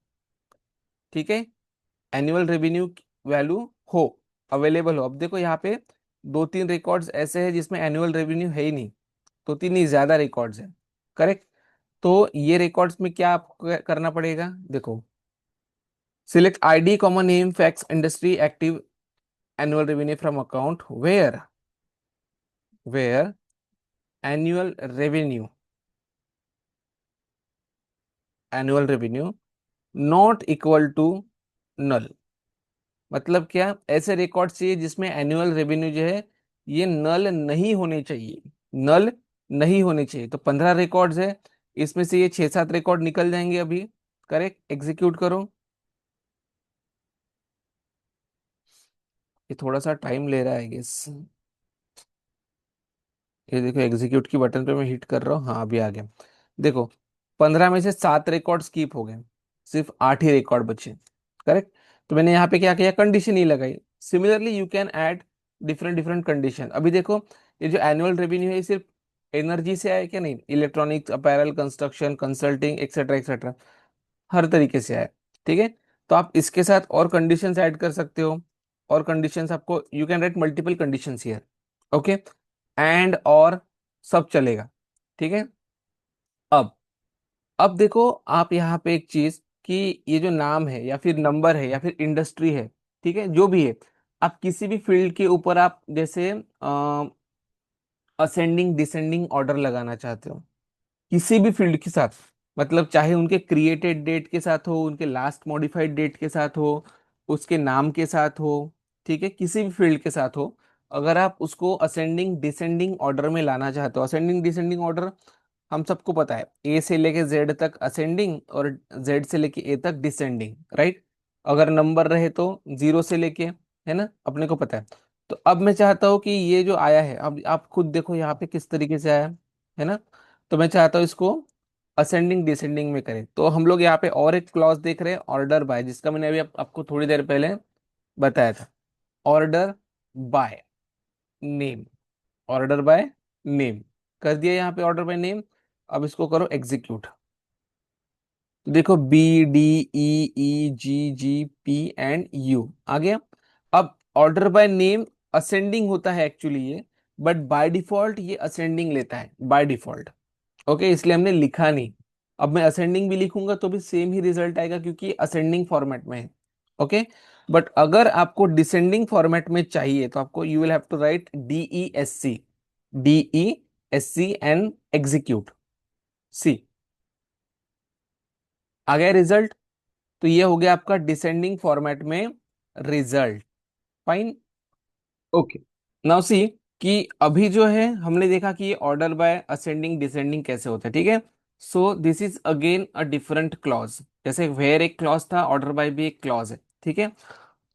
ठीक है, एनुअल रेवेन्यू वैल्यू हो, अवेलेबल हो। अब देखो यहाँ पे दो तीन रिकॉर्ड्स ऐसे हैं जिसमें एनुअल रेवेन्यू है ही नहीं, दो तीन नहीं ज्यादा रिकॉर्ड्स हैं, करेक्ट। तो ये रिकॉर्ड्स में क्या आपको करना पड़ेगा, देखो, select ID common name fax industry active annual revenue from account where annual revenue annual revenue not equal to null. मतलब क्या, ऐसे रिकॉर्ड चाहिए जिसमें एनुअल रेवेन्यू जो है ये नल नहीं होने चाहिए, नल नहीं होने चाहिए। तो 15 रिकॉर्ड्स है, इसमें से ये 6-7 रिकॉर्ड निकल जाएंगे अभी। करेक्ट, एग्जीक्यूट करो। ये थोड़ा सा टाइम ले रहा है गेस। ये देखो एग्जीक्यूट की बटन पे मैं हिट कर रहा हूँ, हाँ अभी आ गया। देखो 15 में से 7 रिकॉर्ड स्कीप हो गए, सिर्फ 8 ही रिकॉर्ड बचे। करेक्ट। तो मैंने यहाँ पे क्या किया, कंडीशन ही लगाई। Similarly you can add different different condition. अभी देखो ये जो एनुअल रेवेन्यू है ये सिर्फ एनर्जी से आया क्या, नहीं, electronics, apparel, construction, consulting, etcetera etcetera, हर तरीके से आया। ठीक है। तो आप इसके साथ और कंडीशंस ऐड कर सकते हो, और कंडीशंस आपको, you can write multiple conditions here. Okay, and और सब चलेगा। ठीक है। अब अब देखो आप यहाँ पे एक चीज, कि ये जो नाम है या फिर नंबर है या फिर इंडस्ट्री है, ठीक है, जो भी है, आप किसी भी फील्ड के ऊपर आप जैसे असेंडिंग डिसेंडिंग ऑर्डर लगाना चाहते हो किसी भी फील्ड के साथ, मतलब चाहे उनके क्रिएटेड डेट के साथ हो, उनके लास्ट मॉडिफाइड डेट के साथ हो, उसके नाम के साथ हो, ठीक है, किसी भी फील्ड के साथ हो, अगर आप उसको असेंडिंग डिसेंडिंग ऑर्डर में लाना चाहते हो, असेंडिंग डिसेंडिंग ऑर्डर हम सबको पता है, ए से लेके जेड तक असेंडिंग और जेड से लेके ए तक डिसेंडिंग, राइट। अगर नंबर रहे तो 0 से लेके, है ना, अपने को पता है। तो अब मैं चाहता हूँ कि ये जो आया है, अब आप खुद देखो यहाँ पे किस तरीके से आया है ना। तो मैं चाहता हूँ इसको असेंडिंग डिसेंडिंग में करें। तो हम लोग यहाँ पे और एक क्लॉज देख रहे हैं, ऑर्डर बाय, जिसका मैंने अभी आपको थोड़ी देर पहले बताया था। Order by name, order by name कर दिया यहाँ पे, ऑर्डर बाय नेम। अब इसको करो एग्जीक्यूट। देखो B D E E G G P and U आ गया। अब ऑर्डर बाय नेम असेंडिंग होता है एक्चुअली ये, बट बाय डिफॉल्ट ये असेंडिंग लेता है बाय डिफॉल्ट। ओके, इसलिए हमने लिखा नहीं। अब मैं असेंडिंग भी लिखूंगा तो भी सेम ही रिजल्ट आएगा, क्योंकि असेंडिंग फॉर्मेट में है। ओके, बट अगर आपको डिसेंडिंग फॉर्मेट में चाहिए तो आपको you will have to write DESC, DESC and execute. See, आ गया रिजल्ट। तो ये हो गया आपका डिसेंडिंग फॉर्मेट में result. Fine. Okay, now see, कि अभी जो है हमने देखा कि ये ऑर्डर बाय असेंडिंग डिसेंडिंग कैसे होता है, ठीक है। So this is again a different clause, जैसे वेयर एक क्लॉज था, ऑर्डर बाय भी एक क्लॉज है, ठीक है।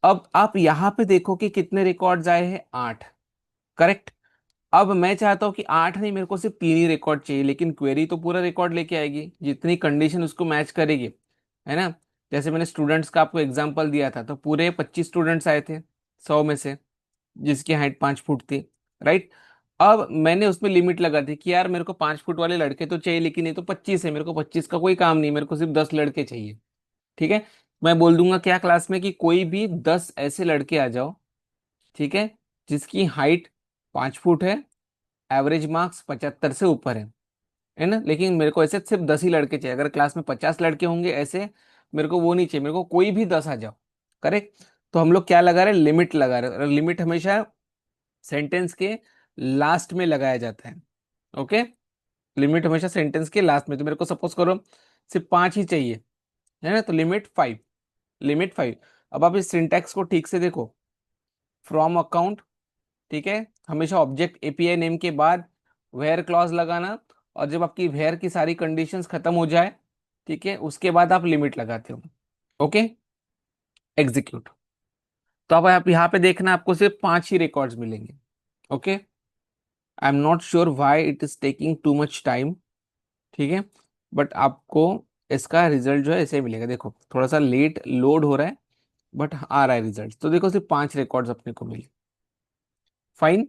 अब आप यहाँ पे देखो कि कितने रिकॉर्ड्स आए हैं, 8। करेक्ट। अब मैं चाहता हूँ कि 8 नहीं, मेरे को सिर्फ 3 ही रिकॉर्ड चाहिए, लेकिन क्वेरी तो पूरा रिकॉर्ड लेके आएगी जितनी कंडीशन उसको मैच करेगी, है ना। जैसे मैंने स्टूडेंट्स का आपको एग्जांपल दिया था, तो पूरे 25 स्टूडेंट्स आए थे 100 में से, जिसकी हाइट 5 फुट थी, राइट। अब मैंने उसमें लिमिट लगा दी कि यार मेरे को 5 फुट वाले लड़के तो चाहिए, लेकिन ये तो 25 है, मेरे को 25 का कोई काम नहीं, मेरे को सिर्फ 10 लड़के चाहिए। ठीक है। मैं बोल दूंगा क्या क्लास में कि कोई भी 10 ऐसे लड़के आ जाओ, ठीक है, जिसकी हाइट 5 फुट है, एवरेज मार्क्स 75 से ऊपर है ना, लेकिन मेरे को ऐसे सिर्फ 10 ही लड़के चाहिए। अगर क्लास में 50 लड़के होंगे ऐसे, मेरे को वो नहीं चाहिए, मेरे को कोई भी 10 आ जाओ। करेक्ट। तो हम लोग क्या लगा रहे हैं, लिमिट लगा रहे हैं, और लिमिट हमेशा सेंटेंस के लास्ट में लगाया जाता है। ओके, लिमिट हमेशा सेंटेंस के लास्ट में। तो मेरे को सपोज करो सिर्फ 5 ही चाहिए, है ना, तो लिमिट 5, लिमिट 5। अब आप इस सिंटैक्स को ठीक से देखो, फ्रॉम अकाउंट, ठीक है, हमेशा ऑब्जेक्ट एपीआई नेम के बाद वेयर क्लॉज लगाना, और जब आपकी वेयर की सारी कंडीशंस खत्म हो जाए, ठीक है, उसके बाद आप लिमिट लगाते हो। Okay, execute. तो अब आप यहाँ पे देखना, आपको सिर्फ 5 ही रिकॉर्ड्स मिलेंगे। Okay, I am not sure why it is taking too much time, ठीक है, बट आपको इसका रिजल्ट जो है ऐसे ही मिलेगा। देखो थोड़ा सा लेट लोड हो रहा है, बट आ रहा है रिजल्ट। तो देखो सिर्फ 5 रिकॉर्ड्स अपने को मिले। फाइन।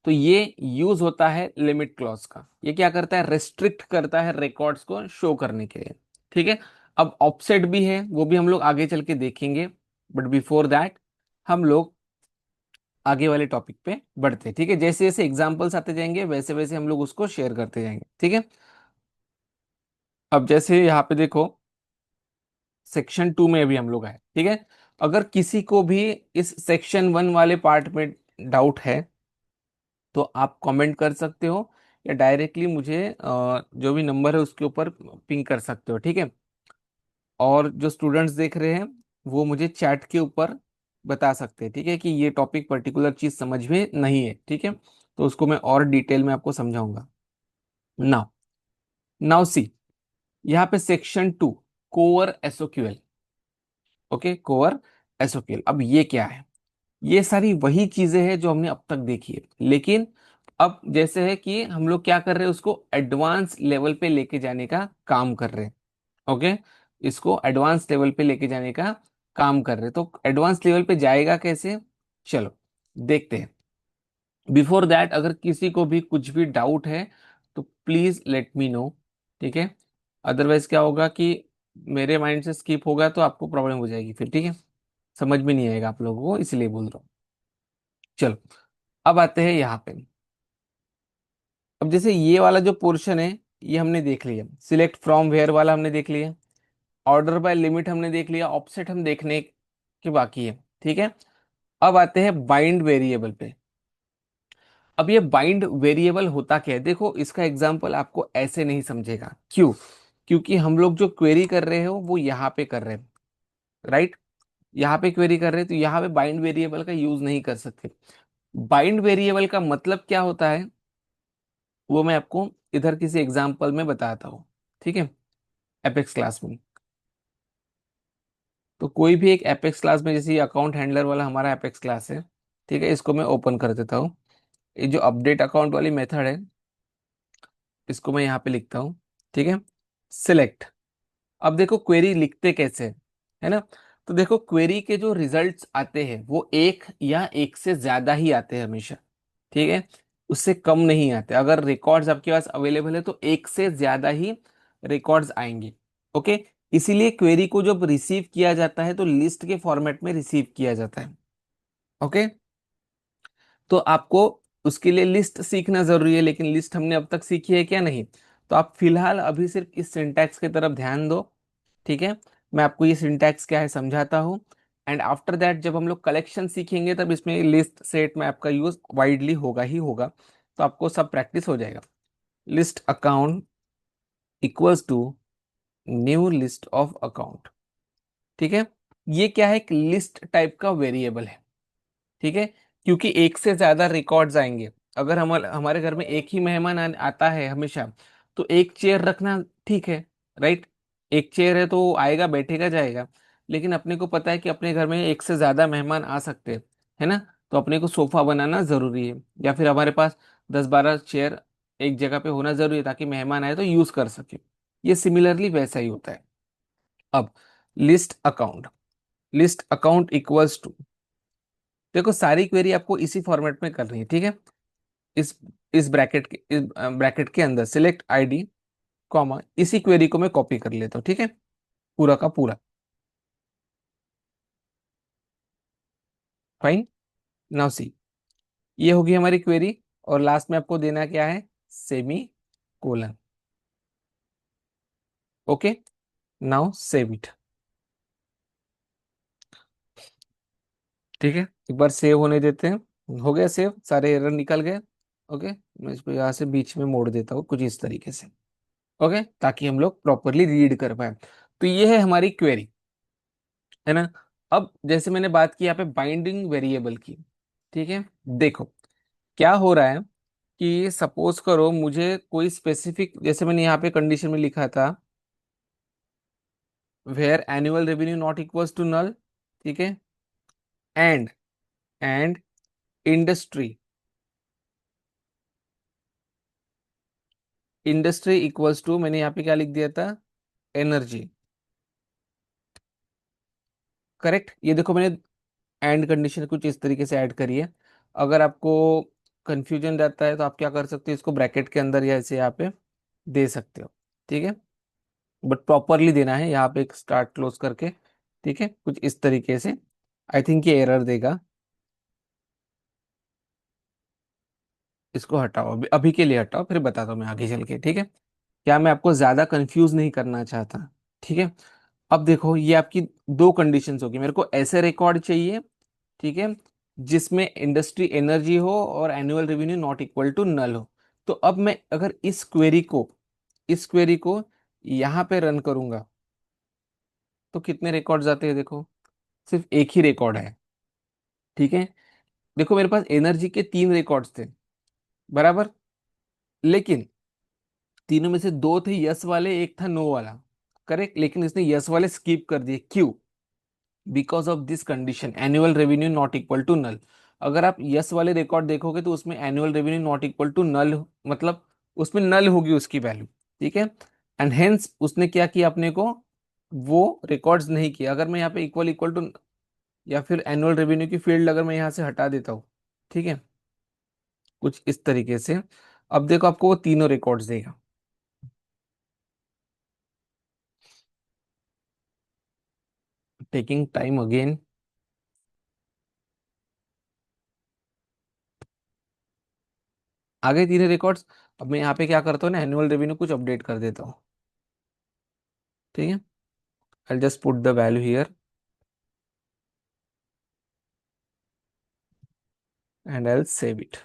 तो ये यूज होता है लिमिट क्लॉज का। ये क्या करता है, रेस्ट्रिक्ट करता है रिकॉर्ड्स को शो करने के लिए। ठीक है। अब ऑफसेट भी है, वो भी हम लोग आगे चल के देखेंगे, बट बिफोर दैट हम लोग आगे वाले टॉपिक पे बढ़ते हैं। ठीक है, जैसे जैसे एग्जांपल्स आते जाएंगे वैसे वैसे हम लोग उसको शेयर करते जाएंगे। ठीक है। अब जैसे यहाँ पे देखो, सेक्शन 2 में अभी हम लोग आए। ठीक है। अगर किसी को भी इस सेक्शन 1 वाले पार्ट में डाउट है तो आप कमेंट कर सकते हो, या डायरेक्टली मुझे जो भी नंबर है उसके ऊपर पिंग कर सकते हो। ठीक है। और जो स्टूडेंट्स देख रहे हैं वो मुझे चैट के ऊपर बता सकते हैं। ठीक है, कि ये टॉपिक पर्टिकुलर चीज समझ में नहीं है। ठीक है, तो उसको मैं और डिटेल में आपको समझाऊंगा। नाउ, नाउ सी, यहाँ पे section 2, core SOQL. Okay, core SOQL. अब ये क्या है, ये सारी वही चीजें हैं जो हमने अब तक देखी है, लेकिन अब जैसे है कि हम लोग क्या कर रहे हैं, उसको एडवांस लेवल पे लेके जाने का काम कर रहे हैं। ओके, इसको एडवांस लेवल पे लेके जाने का काम कर रहे हैं। तो एडवांस लेवल पे जाएगा कैसे, चलो देखते हैं। बिफोर दैट अगर किसी को भी कुछ भी डाउट है तो प्लीज लेट मी नो। ठीक है, अदरवाइज क्या होगा कि मेरे माइंड से स्किप होगा तो आपको प्रॉब्लम हो जाएगी फिर। ठीक है, समझ में नहीं आएगा आप लोगों को, इसलिए बोल रहा हूँ। चलो, अब आते हैं यहाँ पे। अब जैसे ये वाला जो पोर्शन है ये हमने देख लिया, सिलेक्ट फ्रॉम वेयर वाला हमने देख लिया, ऑर्डर बाय लिमिट हमने देख लिया, ऑफसेट हम देखने के बाकी है। ठीक है। अब आते हैं बाइंड वेरिएबल पे। अब ये बाइंड वेरिएबल होता क्या है, देखो इसका एग्जांपल आपको ऐसे नहीं समझेगा। क्यों? क्योंकि हम लोग जो क्वेरी कर रहे हो वो यहाँ पे कर रहे हैं, राइट। यहाँ पे क्वेरी कर रहे हैं तो यहाँ पे बाइंड वेरिएबल का यूज नहीं कर सकते। बाइंड वेरिएबल का मतलब क्या होता है वो मैं आपको इधर किसी एग्जांपल में बताता हूँ। ठीक है, एपेक्स क्लास में। तो कोई भी एक एपेक्स क्लास में, जैसे ये अकाउंट हैंडलर वाला हमारा एपेक्स क्लास है। ठीक है, इसको मैं ओपन कर देता हूँ। ये जो अपडेट अकाउंट वाली मेथड है इसको मैं यहाँ पे लिखता हूँ। ठीक है, सिलेक्ट। अब देखो क्वेरी लिखते कैसे हैं, है ना। तो देखो क्वेरी के जो रिजल्ट्स आते हैं वो एक या एक से ज्यादा ही आते हैं हमेशा। ठीक है, उससे कम नहीं आते। अगर रिकॉर्ड्स आपके पास अवेलेबल है तो एक से ज्यादा ही रिकॉर्ड्स आएंगे। ओके, इसीलिए क्वेरी को जब रिसीव किया जाता है तो लिस्ट के फॉर्मेट में रिसीव किया जाता है। ओके, तो आपको उसके लिए लिस्ट सीखना जरूरी है, लेकिन लिस्ट हमने अब तक सीखी है क्या, नहीं। तो आप फिलहाल अभी सिर्फ इस सिंटैक्स की तरफ ध्यान दो। ठीक है, मैं आपको ये सिंटैक्स क्या है समझाता हूँ। एंड आफ्टर दैट जब हम लोग कलेक्शन सीखेंगे तब इसमें लिस्ट सेट में आपका यूज वाइडली होगा ही होगा, तो आपको सब प्रैक्टिस हो जाएगा। List account equals to new list of account. ठीक है, ये क्या है, एक लिस्ट टाइप का वेरिएबल है। ठीक है, क्योंकि एक से ज्यादा रिकॉर्ड्स आएंगे। अगर हमारे घर में एक ही मेहमान आता है हमेशा, तो एक चेयर रखना ठीक है, राइट। एक चेयर है तो वो आएगा बैठेगा जाएगा। लेकिन अपने को पता है कि अपने घर में एक से ज्यादा मेहमान आ सकते हैं, है ना। तो अपने को सोफा बनाना जरूरी है, या फिर हमारे पास 10-12 चेयर एक जगह पे होना जरूरी है ताकि मेहमान आए तो यूज कर सके। ये सिमिलरली वैसा ही होता है। अब list account, list account equals to, देखो सारी क्वेरी आपको इसी फॉर्मेट में करनी है। ठीक है, इस इस ब्रैकेट के अंदर सिलेक्ट आईडी कॉमा, इसी क्वेरी को मैं कॉपी कर लेता हूँ। ठीक है, पूरा का पूरा, फाइन। नाउ सी, ये होगी हमारी क्वेरी, और लास्ट में आपको देना क्या है, semi colon. Okay, now save it. ठीक है, एक बार सेव होने देते हैं। हो गया सेव, सारे एरर निकल गए। ओके, मैं इसको यहाँ से बीच में मोड़ देता हूँ कुछ इस तरीके से। ओके, ताकि हम लोग प्रॉपरली रीड कर पाए। तो ये है हमारी क्वेरी, है ना। अब जैसे मैंने बात की यहाँ पे बाइंडिंग वेरिएबल की। ठीक है, देखो क्या हो रहा है कि सपोज करो मुझे कोई स्पेसिफिक, जैसे मैंने यहाँ पे कंडीशन में लिखा था where annual revenue not equals to null. ठीक है, and and industry, industry equals to, मैंने यहाँ पे क्या लिख दिया था, एनर्जी। करेक्ट, ये देखो मैंने एंड कंडीशन कुछ इस तरीके से ऐड करी है। अगर आपको कंफ्यूजन रहता है तो आप क्या कर सकते हो, इसको ब्रैकेट के अंदर या ऐसे यहाँ पे दे सकते हो। ठीक है, बट प्रॉपरली देना है यहाँ पे एक स्टार्ट क्लोज करके। ठीक है, कुछ इस तरीके से। आई थिंक ये एरर देगा, इसको हटाओ, अभी अभी के लिए हटाओ, फिर बताता हूँ मैं आगे चल के। ठीक है, क्या मैं आपको ज्यादा कंफ्यूज नहीं करना चाहता। ठीक है, अब देखो ये आपकी दो कंडीशंस होगी, मेरे को ऐसे रिकॉर्ड चाहिए, ठीक है, जिसमें इंडस्ट्री एनर्जी हो और annual revenue not equal to null हो। तो अब मैं अगर इस क्वेरी को यहाँ पे रन करूंगा तो कितने रिकॉर्ड्स आते हैं देखो, सिर्फ एक ही रिकॉर्ड है। ठीक है, देखो मेरे पास एनर्जी के तीन रिकॉर्ड्स थे, बराबर, लेकिन तीनों में से दो थे यस वाले, एक था नो वाला। करेक्ट, लेकिन इसने यस वाले स्किप कर दिए, क्यों? Because of this condition, annual revenue not equal to null. अगर आप यस वाले रिकॉर्ड देखोगे तो उसमें annual revenue not equal to null, मतलब उसमें नल होगी उसकी वैल्यू। ठीक है, एंड हेंस उसने क्या किया अपने को, वो रिकॉर्ड्स नहीं किया। अगर मैं यहाँ पे इक्वल इक्वल टू या फिर एनुअल रेवेन्यू की फील्ड अगर मैं यहाँ से हटा देता हूँ, ठीक है, कुछ इस तरीके से, अब देखो आपको वो तीनों रिकॉर्ड्स देगा। Taking time again. आगे तीनों रिकॉर्ड्स। अब मैं यहाँ पे क्या करता हूँ ना, एनुअल रेवेन्यू कुछ अपडेट कर देता हूँ। ठीक है, I just put the value here and I save it.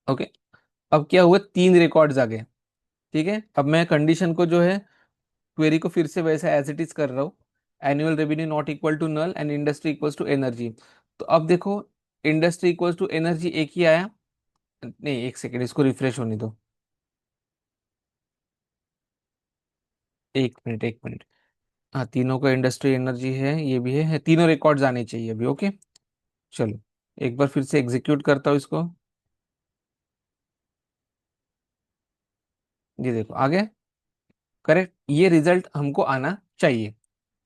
Okay, अब क्या हुआ, तीन रिकॉर्ड्स आ गए। ठीक है, अब मैं कंडीशन को जो है, क्वेरी को फिर से वैसा एज इट इज कर रहा हूँ, annual revenue not equal to null and industry equals to energy. तो अब देखो, इंडस्ट्री इक्वल्स टू एनर्जी एक ही आया। नहीं, एक सेकेंड, इसको रिफ्रेश होने दो, एक मिनट एक मिनट। हाँ, तीनों का इंडस्ट्री एनर्जी है, ये भी है, तीनों रिकॉर्ड्स आने चाहिए अभी। ओके, चलो एक बार फिर से एग्जीक्यूट करता हूँ इसको। ये देखो आ गया। करेक्ट, ये रिजल्ट हमको आना चाहिए,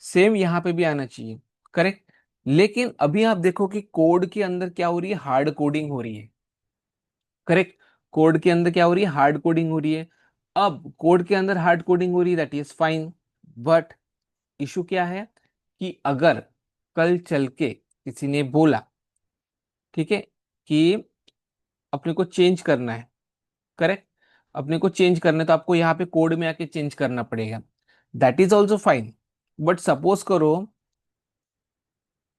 सेम यहाँ पे भी आना चाहिए। करेक्ट, लेकिन अभी आप देखो कि कोड के अंदर क्या हो रही है, हार्ड कोडिंग हो रही है। करेक्ट, कोड के अंदर क्या हो रही है, हार्ड कोडिंग हो रही है। अब कोड के अंदर हार्ड कोडिंग हो रही है, that is fine, but issue क्या है कि अगर कल चल के किसी ने बोला, ठीक है, कि अपने को चेंज करना है, करेक्ट, अपने को चेंज करना है, तो आपको यहाँ पे कोड में आके चेंज करना पड़ेगा, that is also fine. But suppose करो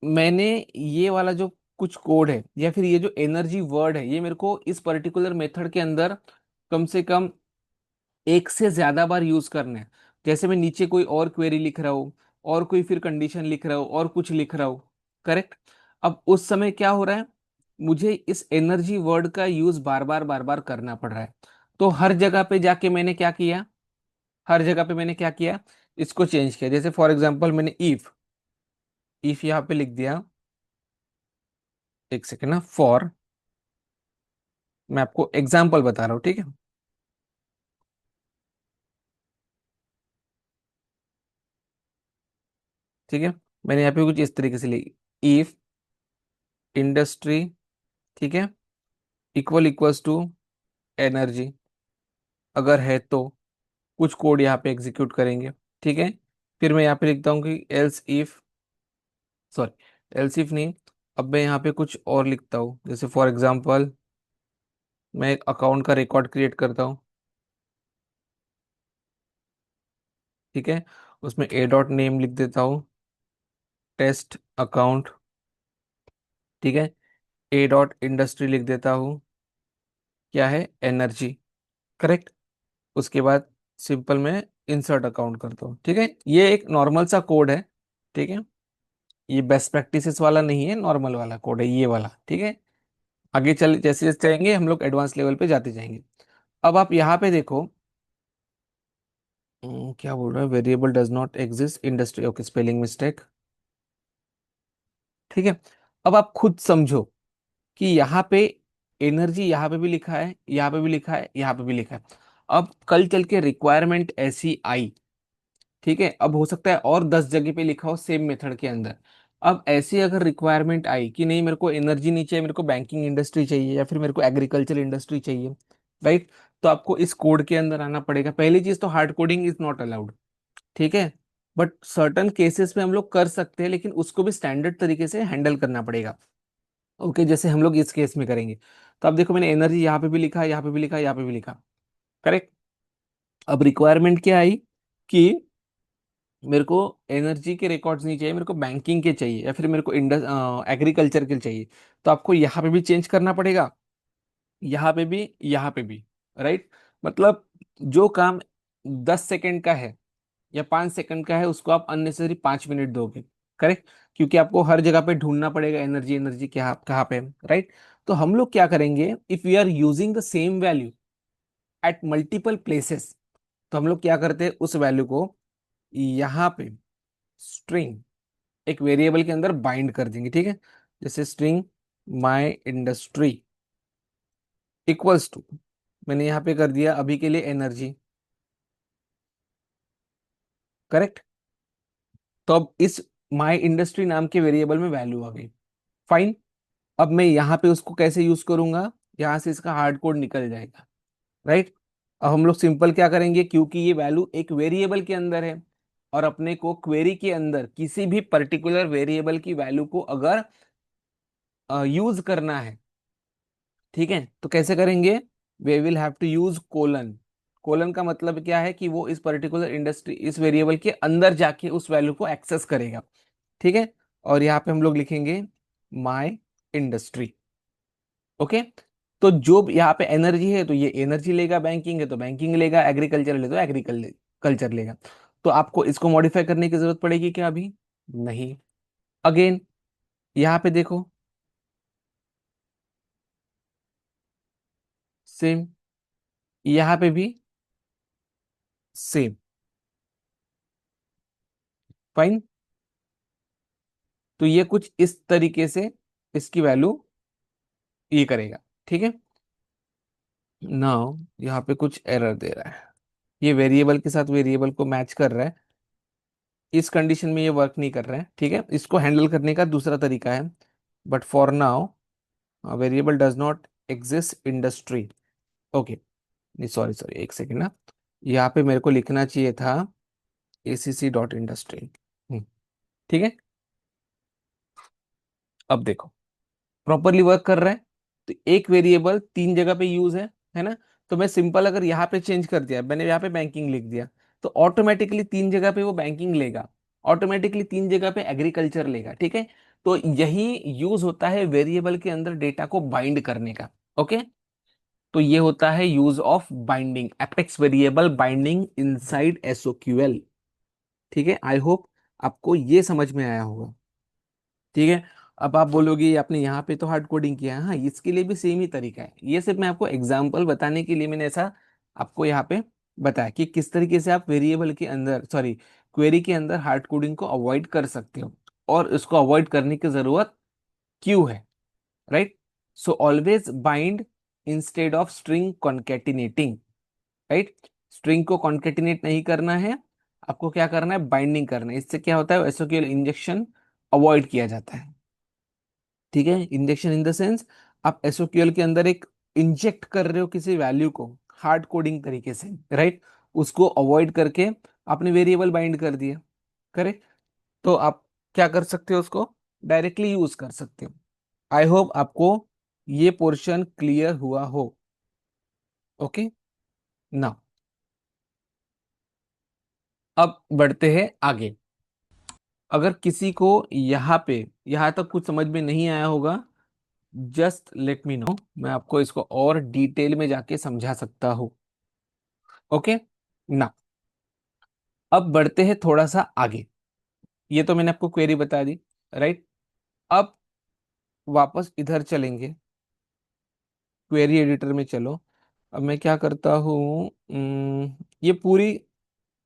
मैंने ये वाला जो कुछ कोड है या फिर ये जो एनर्जी वर्ड है, ये मेरे को इस पर्टिकुलर मेथड के अंदर कम से कम एक से ज्यादा बार यूज करना है। जैसे मैं नीचे कोई और क्वेरी लिख रहा हूँ, और कोई फिर कंडीशन लिख रहा हूँ, और कुछ लिख रहा हूँ। करेक्ट, अब उस समय क्या हो रहा है, मुझे इस एनर्जी वर्ड का यूज बार बार करना पड़ रहा है। तो हर जगह पे जाके मैंने क्या किया, हर जगह पे मैंने क्या किया, इसको चेंज किया। जैसे फॉर एग्जांपल मैंने इफ यहाँ पे लिख दिया, एक सेकेंड ना, फॉर, मैं आपको एग्जाम्पल बता रहा हूँ, ठीक है। ठीक है, मैंने यहाँ पे कुछ इस तरीके से लिखी, इफ इंडस्ट्री, ठीक है, इक्वल इक्वल्स टू एनर्जी, अगर है तो कुछ कोड यहाँ पे एग्जीक्यूट करेंगे। ठीक है, फिर मैं यहाँ पे लिखता हूँ कि else if, sorry else if नहीं, अब मैं यहाँ पे कुछ और लिखता हूँ, जैसे फॉर एग्जांपल मैं एक अकाउंट का रिकॉर्ड क्रिएट करता हूँ। ठीक है, उसमें ए डॉट नेम लिख देता हूँ, टेस्ट अकाउंट। ठीक है, ए डॉट इंडस्ट्री लिख देता हूँ, क्या है, एनर्जी। करेक्ट, उसके बाद सिंपल में इंसर्ट अकाउंट करता हूँ। ठीक है, ये एक नॉर्मल सा कोड है। ठीक है, ये बेस्ट प्रैक्टिसेस वाला नहीं है, नॉर्मल वाला कोड है ये वाला। ठीक है, आगे चल जैसे जैसे जाएंगे हम लोग एडवांस लेवल पे जाते जाएंगे। अब आप यहाँ पे देखो, क्या बोल रहा है, variable does not exist industry, okay, spelling mistake. ठीक है, अब आप खुद समझो कि यहाँ पे एनर्जी यहाँ पे भी लिखा है, यहाँ पे भी लिखा है, यहाँ पे भी लिखा है। अब कल चल के रिक्वायरमेंट ऐसी आई, ठीक है, अब हो सकता है और 10 जगह पे लिखा हो सेम मेथड के अंदर, अब ऐसी अगर रिक्वायरमेंट आई कि नहीं मेरे को एनर्जी नहीं चाहिए, मेरे को बैंकिंग इंडस्ट्री चाहिए या फिर मेरे को एग्रीकल्चर इंडस्ट्री चाहिए, राइट, तो आपको इस कोड के अंदर आना पड़ेगा। पहली चीज तो hard coding is not allowed, ठीक है, बट सर्टन केसेस में हम लोग कर सकते हैं, लेकिन उसको भी स्टैंडर्ड तरीके से हैंडल करना पड़ेगा। ओके, जैसे हम लोग इस केस में करेंगे। तो अब देखो मैंने एनर्जी यहाँ पे भी लिखा, यहाँ पे भी लिखा, यहाँ पे भी लिखा, करेक्ट। अब रिक्वायरमेंट क्या आई कि मेरे को एनर्जी के रिकॉर्ड्स नहीं चाहिए, मेरे को बैंकिंग के चाहिए या फिर मेरे को एग्रीकल्चर के चाहिए। तो आपको यहाँ पे भी चेंज करना पड़ेगा, यहाँ पे भी, यहाँ पे भी, राइट। मतलब जो काम 10 सेकंड का है या 5 सेकंड का है, उसको आप अननेसेसरी 5 मिनट दोगे, करेक्ट, क्योंकि आपको हर जगह पे ढूंढना पड़ेगा एनर्जी, एनर्जी क्या कहाँ पे, राइट। तो हम लोग क्या करेंगे, if we are using the same value at multiple places, तो हम लोग क्या करते हैं, उस वैल्यू को यहाँ पे स्ट्रिंग एक वेरिएबल के अंदर बाइंड कर देंगे, ठीक है। जैसे string my industry equals to, मैंने यहाँ पे कर दिया अभी के लिए एनर्जी, करेक्ट। तो अब इस माई इंडस्ट्री नाम के वेरिएबल में वैल्यू आ गई, फाइन। अब मैं यहाँ पे उसको कैसे यूज करूंगा, यहाँ से इसका हार्ड कोड निकल जाएगा, राइट। अब हम लोग सिंपल क्या करेंगे, क्योंकि ये वैल्यू एक वेरिएबल के अंदर है और अपने को क्वेरी के अंदर किसी भी पर्टिकुलर वेरिएबल की वैल्यू को अगर यूज करना है, ठीक है, तो कैसे करेंगे, we will have to use colon. Colon का मतलब क्या है कि वो इस पर्टिकुलर इंडस्ट्री, इस वेरिएबल के अंदर जाके उस वैल्यू को एक्सेस करेगा, ठीक है। और यहाँ पे हम लोग लिखेंगे माई इंडस्ट्री, ओके। तो जो भी यहाँ पे एनर्जी है तो ये एनर्जी लेगा, बैंकिंग है तो बैंकिंग लेगा, एग्रीकल्चर ले तो एग्रीकल्चर लेगा। तो आपको इसको मॉडिफाई करने की जरूरत पड़ेगी क्या अभी, नहीं। अगेन यहाँ पे देखो, सेम, यहाँ पे भी सेम, फाइन। तो ये कुछ इस तरीके से इसकी वैल्यू ये करेगा, ठीक है। नाउ यहाँ पे कुछ एरर दे रहा है, ये वेरिएबल के साथ वेरिएबल को मैच कर रहा है, इस कंडीशन में ये वर्क नहीं कर रहा है, ठीक है। इसको हैंडल करने का दूसरा तरीका है, but for now variable does not exist industry, okay. नहीं, सॉरी सॉरी, एक सेकेंड ना, यहाँ पे मेरे को लिखना चाहिए था acc.industry, ठीक है। अब देखो प्रॉपरली वर्क कर रहा है। तो एक वेरिएबल 3 जगह पे यूज है ना। तो मैं सिंपल अगर यहाँ पे चेंज कर दिया, मैंने यहाँ पे बैंकिंग लिख दिया, तो ऑटोमेटिकली 3 जगह पे वो बैंकिंग लेगा, ऑटोमेटिकली 3 जगह पे एग्रीकल्चर लेगा, ठीक है। तो यही यूज होता है वेरिएबल के अंदर डेटा को बाइंड करने का, ओके। तो ये होता है use of binding, apex variable binding inside SOQL, ठीक है। आई होप आपको ये समझ में आया होगा, ठीक है। अब आप बोलोगे ये आपने यहाँ पे तो हार्ड कोडिंग किया है, हाँ इसके लिए भी सेम ही तरीका है, ये सिर्फ मैं आपको एग्जांपल बताने के लिए मैंने ऐसा आपको यहाँ पे बताया कि किस तरीके से आप वेरिएबल के अंदर, सॉरी, क्वेरी के अंदर हार्ड कोडिंग को अवॉइड कर सकते हो, और इसको अवॉइड करने की जरूरत क्यों है, right. So always bind instead of string concatenating, right. String को कॉन्केटिनेट नहीं करना है, आपको क्या करना है, बाइंडिंग करना है। इससे क्या होता है, एसओक्यूएल इंजेक्शन अवॉइड किया जाता है, ठीक है। इंजेक्शन इन द सेंस आप एसओक्यूएल के अंदर एक इंजेक्ट कर रहे हो किसी वैल्यू को हार्ड कोडिंग तरीके से, राइट। उसको अवॉइड करके आपने वेरिएबल बाइंड कर दिया, करेक्ट। तो आप क्या कर सकते हो, उसको डायरेक्टली यूज कर सकते हो। आई होप आपको ये पोर्शन क्लियर हुआ हो, ओके। ना अब बढ़ते हैं आगे। अगर किसी को यहाँ पे यहाँ तक कुछ समझ में नहीं आया होगा, जस्ट लेट मी नो, मैं आपको इसको और डिटेल में जाके समझा सकता हूँ, ओके ना। अब बढ़ते हैं थोड़ा सा आगे, ये तो मैंने आपको क्वेरी बता दी, राइट। अब वापस इधर चलेंगे, क्वेरी एडिटर में चलो। अब मैं क्या करता हूँ, ये पूरी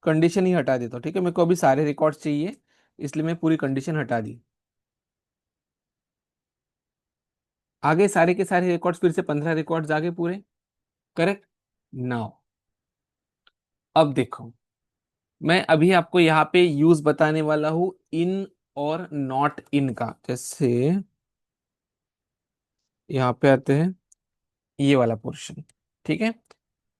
कंडीशन ही हटा देता हूँ, ठीक है। मेरे को अभी सारे रिकॉर्ड्स चाहिए, इसलिए मैं पूरी कंडीशन हटा दी। आगे सारे के सारे रिकॉर्ड्स, फिर से 15 रिकॉर्ड्स आगे पूरे, करेक्ट। नाउ अब देखो, मैं अभी आपको यहाँ पे यूज बताने वाला हूँ इन और नॉट इन का, जैसे यहाँ पे आते हैं ये वाला पोर्शन। ठीक है,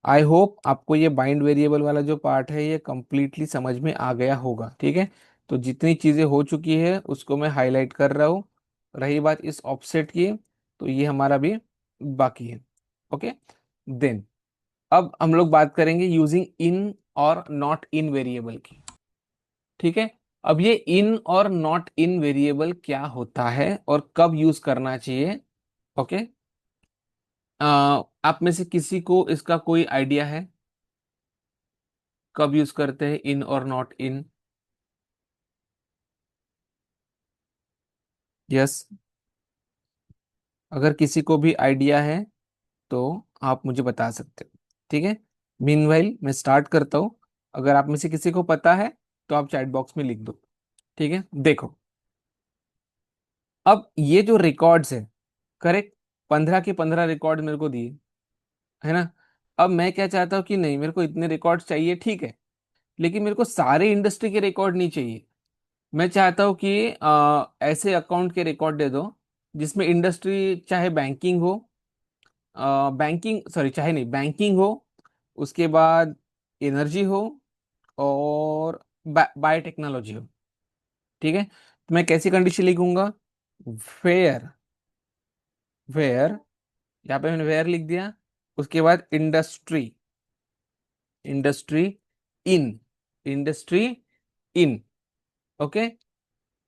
आई होप आपको ये बाइंड वेरिएबल वाला जो पार्ट है ये कंप्लीटली समझ में आ गया होगा। ठीक है, तो जितनी चीजें हो चुकी है उसको मैं हाईलाइट कर रहा हूँ। रही बात इस ऑफसेट की, तो ये हमारा भी बाकी है। ओके, देन अब हम लोग बात करेंगे यूजिंग इन और नॉट इन वेरिएबल की। ठीक है, अब ये इन और नॉट इन वेरिएबल क्या होता है और कब यूज करना चाहिए। ओके, आप में से किसी को इसका कोई आइडिया है कब यूज करते हैं इन और नॉट इन? यस, अगर किसी को भी आइडिया है तो आप मुझे बता सकते हो। ठीक है, मीनवाइल मैं स्टार्ट करता हूँ। अगर आप में से किसी को पता है तो आप चैट बॉक्स में लिख दो। ठीक है, देखो, अब ये जो रिकॉर्ड्स है, करेक्ट, 15 के 15 रिकॉर्ड मेरे को दिए, है ना। अब मैं क्या चाहता हूँ कि नहीं, मेरे को इतने रिकॉर्ड चाहिए, ठीक है, लेकिन मेरे को सारे इंडस्ट्री के रिकॉर्ड नहीं चाहिए। मैं चाहता हूँ कि ऐसे अकाउंट के रिकॉर्ड दे दो जिसमें इंडस्ट्री चाहे बैंकिंग हो, बैंकिंग सॉरी चाहे नहीं बैंकिंग हो, उसके बाद एनर्जी हो, और बायोटेक्नोलॉजी हो। ठीक है, तो मैं कैसी कंडीशन लिखूंगा? वेयर, वेयर, यहाँ पे मैंने वेयर लिख दिया। उसके बाद industry, industry in, industry in. Okay,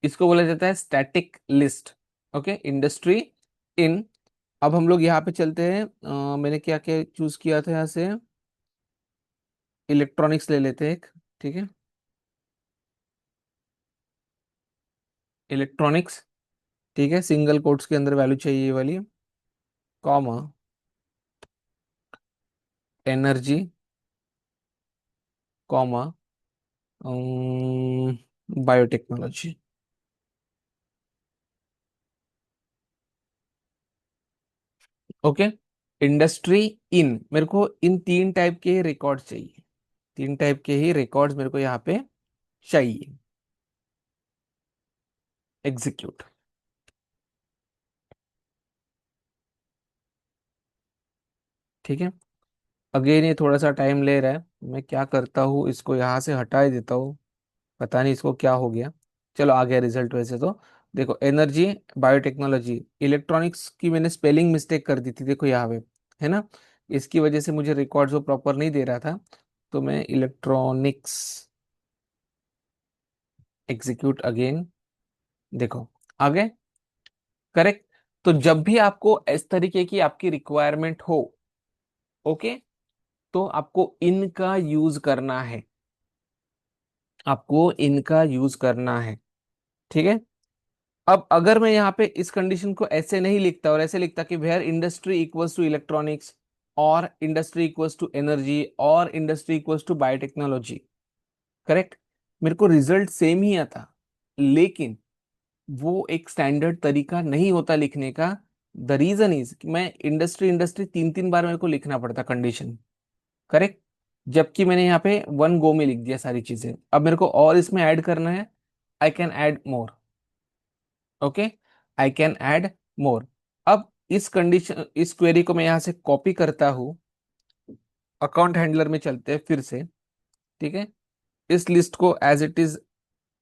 इसको बोला जाता है static list. Okay, industry in. अब हम लोग यहाँ पे चलते हैं, मैंने क्या क्या चूज किया था यहाँ से, इलेक्ट्रॉनिक्स ले लेते हैं एक। ठीक है, इलेक्ट्रॉनिक्स, ठीक है, सिंगल कोट्स के अंदर वैल्यू चाहिए ये वाली, comma, energy, comma, biotechnology. Okay, industry in, मेरे को इन तीन टाइप के रिकॉर्ड चाहिए, तीन टाइप के ही रिकॉर्ड्स मेरे को यहाँ पे चाहिए। एग्जीक्यूट। ठीक है, अगेन ये थोड़ा सा टाइम ले रहा है, मैं क्या करता हूँ, इसको यहाँ से हटा ही देता हूँ। पता नहीं इसको क्या हो गया। चलो आ गया रिजल्ट वैसे तो। देखो, एनर्जी, बायोटेक्नोलॉजी, इलेक्ट्रॉनिक्स की मैंने स्पेलिंग मिस्टेक कर दी थी, देखो यहाँ पे, है ना। इसकी वजह से मुझे रिकॉर्ड्स वो प्रॉपर नहीं दे रहा था, तो मैं इलेक्ट्रॉनिक्स, एग्जीक्यूट अगेन, देखो आ गए, करेक्ट। तो जब भी आपको इस तरीके की आपकी रिक्वायरमेंट हो, ओके, तो आपको इनका यूज करना है, आपको इनका यूज करना है। ठीक है, अब अगर मैं यहाँ पे इस कंडीशन को ऐसे नहीं लिखता और ऐसे लिखता कि where industry equals to electronics, और इंडस्ट्री इक्वल्स टू एनर्जी, और industry equals to biotechnology, correct, मेरे को रिजल्ट सेम ही आता। लेकिन वो एक स्टैंडर्ड तरीका नहीं होता लिखने का। द रीजन इज कि मैं इंडस्ट्री इंडस्ट्री तीन तीन बार मेरे को लिखना पड़ता कंडीशन, करेक्ट, जबकि मैंने यहाँ पे वन गो में लिख दिया सारी चीजें। अब मेरे को और इसमें ऐड करना है, I can add more. Okay, I can add more. अब इस कंडीशन, इस क्वेरी को मैं यहाँ से कॉपी करता हूँ, अकाउंट हैंडलर में चलते हैं फिर से। ठीक है, इस लिस्ट को एज इट इज,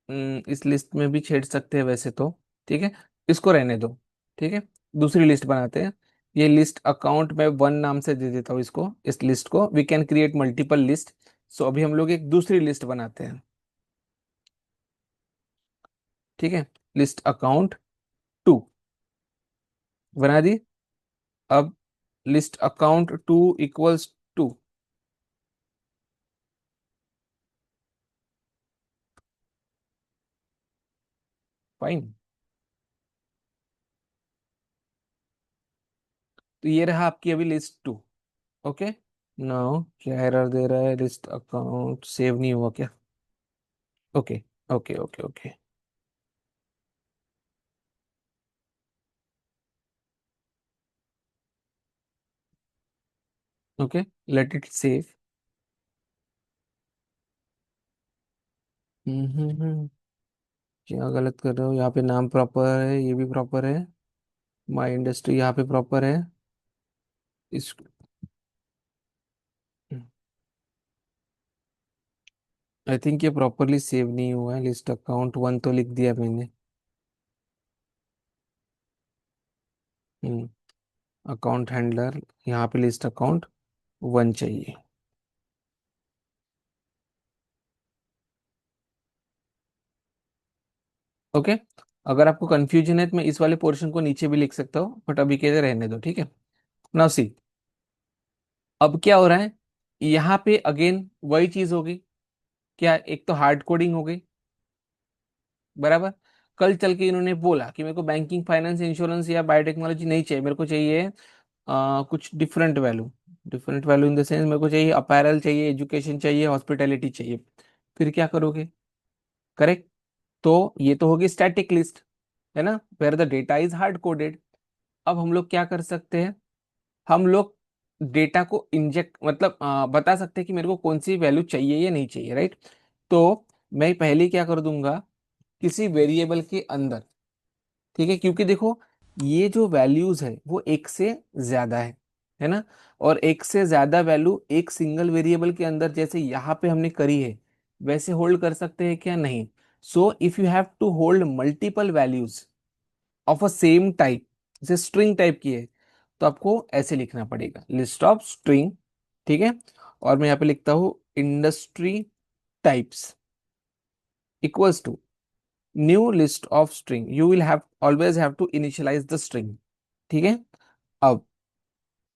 इस लिस्ट में भी छेड़ सकते हैं वैसे तो। ठीक है, इसको रहने दो। ठीक है, दूसरी लिस्ट बनाते हैं। ये लिस्ट अकाउंट में वन नाम से दे देता हूँ इसको, इस लिस्ट को, we can create multiple list. So अभी हम लोग एक दूसरी लिस्ट बनाते हैं। ठीक है, लिस्ट अकाउंट टू बना दी। अब list account two equals to, fine. तो ये रहा आपकी अभी लिस्ट टू। ओके, नाउ क्या एरर दे रहा है, लिस्ट अकाउंट सेव नहीं हुआ क्या? Okay, okay okay okay okay, let it save. क्या गलत कर रहे हो? यहाँ पे नाम प्रॉपर है, ये भी प्रॉपर है, माई इंडस्ट्री यहाँ पे प्रॉपर है। इस आई थिंक ये प्रॉपरली सेव नहीं हुआ है, लिस्ट अकाउंट वन तो लिख दिया मैंने। अकाउंट हैंडलर, यहाँ पे लिस्ट अकाउंट वन चाहिए। ओके। अगर आपको कंफ्यूजन है तो मैं इस वाले पोर्शन को नीचे भी लिख सकता हूँ, बट अभी के लिए रहने दो, ठीक है। नाउ सी, अब क्या हो रहा है, यहाँ पे अगेन वही चीज होगी। क्या? एक तो हार्ड कोडिंग हो गई, बराबर। कल चल के इन्होंने बोला कि मेरे को बैंकिंग, फाइनेंस, इंश्योरेंस या बायोटेक्नोलॉजी नहीं चाहिए, मेरे को चाहिए कुछ different value. Different value in the sense, मेरे को चाहिए अपैरल चाहिए, एजुकेशन चाहिए, हॉस्पिटैलिटी चाहिए। फिर क्या करोगे? करेक्ट। तो ये तो होगी स्टैटिक लिस्ट, है ना, where the data is hard coded. अब हम लोग क्या कर सकते हैं? हम लोग डेटा को इंजेक्ट, मतलब बता सकते हैं कि मेरे को कौन सी वैल्यू चाहिए या नहीं चाहिए, राइट। तो मैं पहले क्या कर दूंगा, किसी वेरिएबल के अंदर, ठीक है, क्योंकि देखो ये जो वैल्यूज है वो एक से ज्यादा है ना। और एक से ज्यादा वैल्यू एक सिंगल वेरिएबल के अंदर जैसे यहाँ पे हमने करी है, वैसे होल्ड कर सकते हैं क्या? नहीं। So if you have to hold multiple values of a same type, जैसे स्ट्रिंग टाइप की है, तो आपको ऐसे लिखना पड़ेगा, लिस्ट ऑफ स्ट्रिंग, ठीक है। और मैं यहाँ पे लिखता हूँ industry types equals to new list of string, you will have always have to initialize the string, ठीक है। अब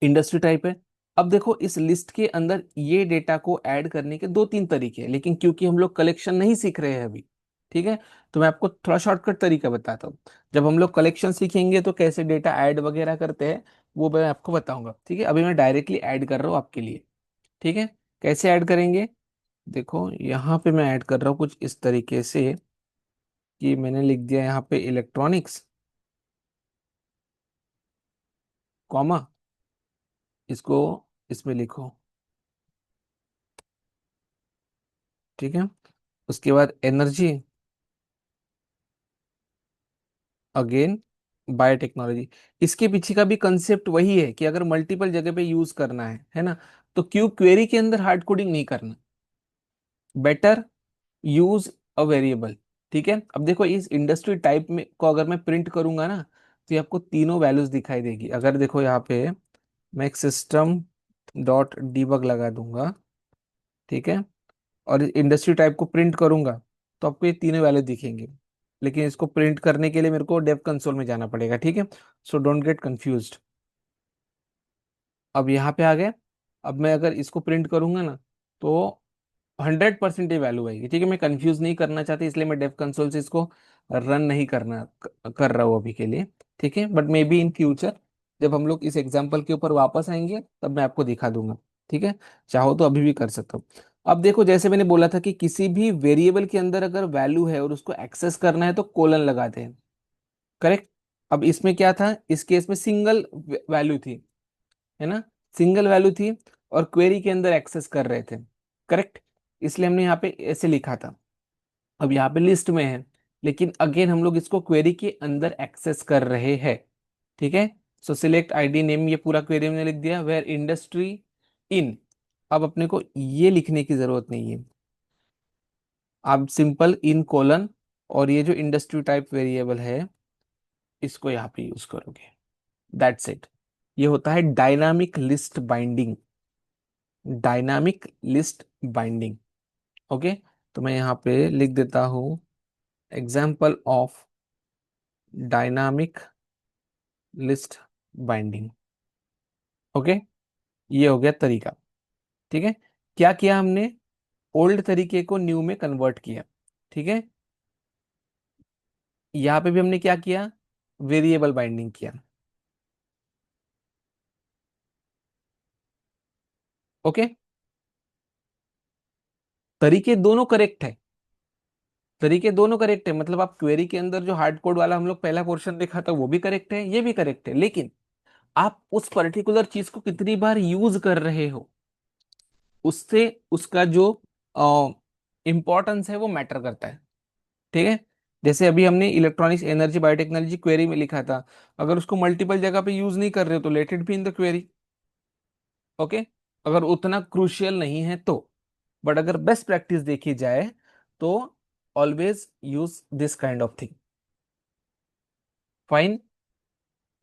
इंडस्ट्री टाइप है। अब देखो इस लिस्ट के अंदर ये डेटा को ऐड करने के दो तीन तरीके हैं, लेकिन क्योंकि हम लोग कलेक्शन नहीं सीख रहे हैं अभी, ठीक है, तो मैं आपको थोड़ा शॉर्टकट तरीका बताता हूँ। जब हम लोग कलेक्शन सीखेंगे तो कैसे डेटा ऐड वगैरह करते हैं, वो मैं आपको बताऊंगा, ठीक है। अभी मैं डायरेक्टली ऐड कर रहा हूँ आपके लिए, ठीक है। कैसे ऐड करेंगे? देखो यहाँ पे मैं ऐड कर रहा हूँ कुछ इस तरीके से, कि मैंने लिख दिया यहाँ पे इलेक्ट्रॉनिक्स, कॉमा, इसको इसमें लिखो, ठीक है। उसके बाद एनर्जी, अगेन बायोटेक्नोलॉजी। इसके पीछे का भी कंसेप्ट वही है कि अगर मल्टीपल जगह पे यूज करना है ना, तो क्यों क्वेरी के अंदर हार्ड कोडिंग नहीं करना, बेटर यूज अ वेरिएबल, ठीक है। अब देखो इस इंडस्ट्री टाइप में को अगर मैं प्रिंट करूंगा ना, तो ये आपको तीनों वैल्यूज दिखाई देगी। अगर देखो यहाँ पे मैं एक सिस्टम डॉट डीबग लगा दूंगा, ठीक है, और इंडस्ट्री टाइप को प्रिंट करूंगा, तो आपको ये तीनों वैल्यू दिखेंगे। लेकिन इसको प्रिंट करने के लिए मेरे को डेव कंसोल में जाना पड़ेगा, ठीक है। So don't get confused. अब यहाँ पे आ गए। अब मैं अगर इसको प्रिंट करूंगा ना, तो 100% ये वैल्यू आएगी, ठीक है। मैं कंफ्यूज नहीं करना चाहती, इसलिए मैं डेव कंसोल से इसको रन नहीं कर रहा हूँ अभी के लिए, ठीक है। But may be in future जब हम लोग इस एग्जाम्पल के ऊपर वापस आएंगे तब मैं आपको दिखा दूंगा, ठीक है। चाहो तो अभी भी कर सकता हूँ। अब देखो जैसे मैंने बोला था कि किसी भी वेरिएबल के अंदर अगर वैल्यू है और उसको एक्सेस करना है तो कोलन लगाते हैं, करेक्ट। अब इसमें क्या था, इस केस में सिंगल वैल्यू थी, है ना, सिंगल वैल्यू थी, और क्वेरी के अंदर एक्सेस कर रहे थे, करेक्ट। इसलिए हमने यहाँ पे ऐसे लिखा था। अब यहाँ पे लिस्ट में है, लेकिन अगेन हम लोग इसको क्वेरी के अंदर एक्सेस कर रहे हैं, ठीक है। सो सिलेक्ट आईडी नेम, ये पूरा क्वेरी में लिख दिया, वेयर इंडस्ट्री इन। अब अपने को ये लिखने की जरूरत नहीं है, आप सिंपल इन कोलन, और ये जो इंडस्ट्री टाइप वेरिएबल है इसको यहाँ पे यूज करोगे, दैट्स इट। ये होता है dynamic list binding, dynamic list binding. Okay. तो मैं यहाँ पे लिख देता हूँ example of dynamic list binding. Okay. ये हो गया तरीका, ठीक है। क्या किया हमने? ओल्ड तरीके को न्यू में कन्वर्ट किया, ठीक है। यहाँ पे भी हमने क्या किया? वेरिएबल बाइंडिंग किया। ओके। तरीके दोनों करेक्ट है, तरीके दोनों करेक्ट है, मतलब आप क्वेरी के अंदर जो हार्ड कोड वाला हम लोग पहला पोर्शन देखा था वो भी करेक्ट है, ये भी करेक्ट है, लेकिन आप उस पर्टिकुलर चीज को कितनी बार यूज कर रहे हो, उससे उसका जो इंपॉर्टेंस है वो मैटर करता है, ठीक है। जैसे अभी हमने इलेक्ट्रॉनिक्स एनर्जी बायोटेक्नोलॉजी क्वेरी में लिखा था, अगर उसको मल्टीपल जगह पे यूज नहीं कर रहे हो तो let it be in the query. Okay, अगर उतना क्रूशियल नहीं है तो। बट अगर बेस्ट प्रैक्टिस देखी जाए तो always use this kind of thing. Fine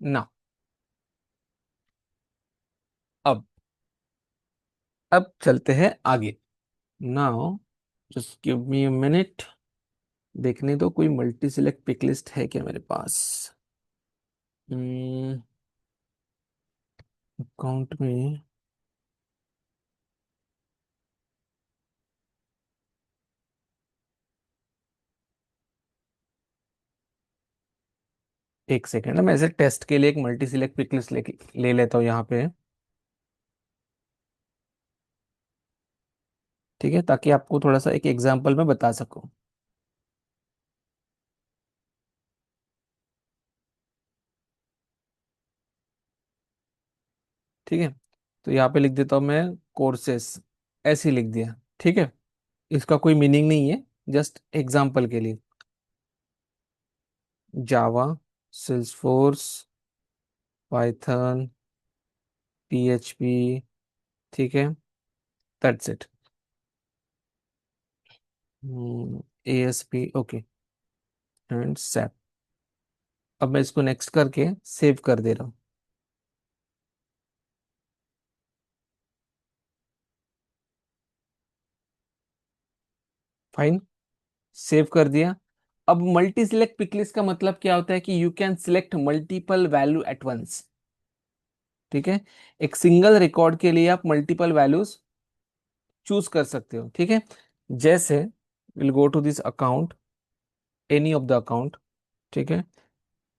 ना। अब अब चलते हैं आगे। Now just give me a minute, देखने दो कोई मल्टी सिलेक्ट पिक लिस्ट है क्या मेरे पास। अकाउंट में एक सेकेंड, मैं ऐसे टेस्ट के लिए एक मल्टी सिलेक्ट पिक लिस्ट ले लेता हूँ यहाँ पे। ठीक है, ताकि आपको थोड़ा सा एक एग्जांपल में बता सकूं। ठीक है, तो यहाँ पे लिख देता हूँ मैं कोर्सेस, ऐसे ही लिख दिया। ठीक है, इसका कोई मीनिंग नहीं है, जस्ट एग्जांपल के लिए। जावा, सेल्सफोर्स, पाइथन, पीएचपी। ठीक है, that's it. ASP, okay, and SAP. अब मैं इसको नेक्स्ट करके सेव कर दे रहा हूँ। फाइन, सेव कर दिया। अब मल्टी सिलेक्ट पिकलिस्ट का मतलब क्या होता है कि you can select multiple value at once. ठीक है, एक सिंगल रिकॉर्ड के लिए आप मल्टीपल वैल्यूज चूज कर सकते हो। ठीक है, जैसे will go to this account, any of the account. ठीक है,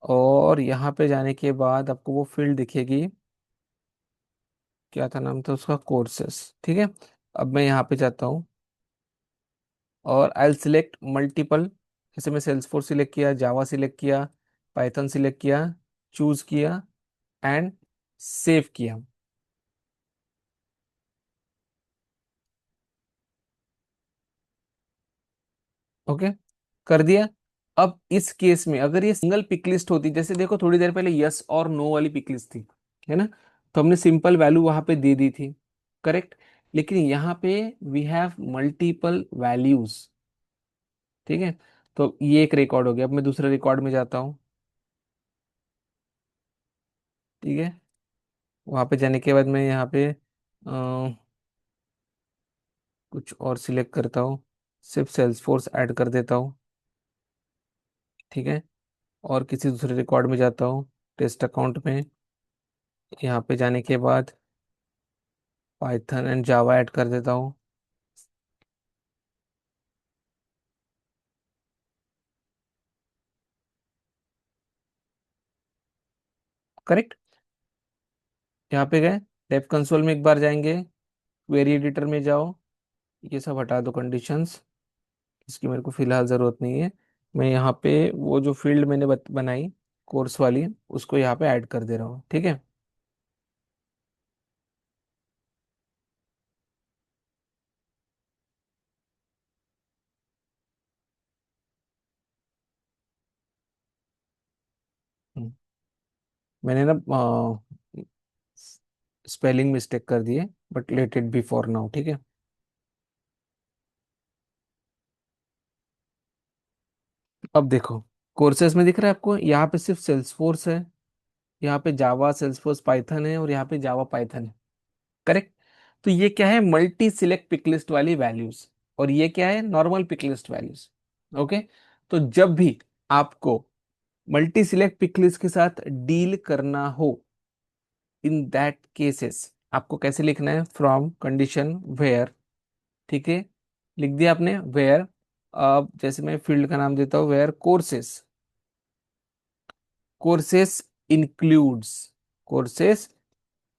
और यहाँ पे जाने के बाद आपको वो फील्ड दिखेगी, क्या था नाम था उसका, कोर्सेस। ठीक है, अब मैं यहाँ पे जाता हूँ और आई विल सिलेक्ट मल्टीपल। जैसे मैं सेल्सफोर्स सिलेक्ट किया, जावा सिलेक्ट किया, पाइथन सिलेक्ट किया, चूज किया एंड सेव किया। ओके, कर दिया। अब इस केस में अगर ये सिंगल पिक लिस्ट होती, जैसे देखो थोड़ी देर पहले यस और नो वाली पिक लिस्ट थी, है ना, तो हमने सिंपल वैल्यू वहां पे दे दी थी, करेक्ट। लेकिन यहाँ पे वी हैव मल्टीपल वैल्यूज। ठीक है, तो ये एक रिकॉर्ड हो गया। अब मैं दूसरे रिकॉर्ड में जाता हूँ। ठीक है, वहां पे जाने के बाद मैं यहाँ पे कुछ और सिलेक्ट करता हूँ, सिर्फ सेल्सफोर्स ऐड कर देता हूँ। ठीक है, और किसी दूसरे रिकॉर्ड में जाता हूँ, टेस्ट अकाउंट में। यहाँ पे जाने के बाद पाइथन एंड जावा ऐड कर देता हूँ। करेक्ट, यहाँ पे गए, डेव कंसोल में एक बार जाएंगे, क्वेरी एडिटर में जाओ, ये सब हटा दो कंडीशंस, इसकी मेरे को फिलहाल ज़रूरत नहीं है। मैं यहाँ पे वो जो फील्ड मैंने बनाई कोर्स वाली, उसको यहाँ पे ऐड कर दे रहा हूँ। ठीक है, हम्म, मैंने ना स्पेलिंग मिस्टेक कर दी है, but let it be for now. ठीक है, अब देखो कोर्सेज में दिख रहा है आपको, यहाँ पे सिर्फ सेल्सफोर्स है, यहाँ पे जावा सेल्सफोर्स पाइथन है, और यहाँ पे जावा पाइथन है। करेक्ट, तो ये क्या है, मल्टी सिलेक्ट पिक लिस्ट वाली वैल्यूज, और ये क्या है, normal pick list values. Okay, तो जब भी आपको मल्टी सिलेक्ट पिक लिस्ट के साथ डील करना हो, इन दैट केसेस आपको कैसे लिखना है, फ्रॉम कंडीशन वेयर। ठीक है, लिख दिया आपने वेयर। अब जैसे मैं फील्ड का नाम देता हूँ where courses, courses includes, courses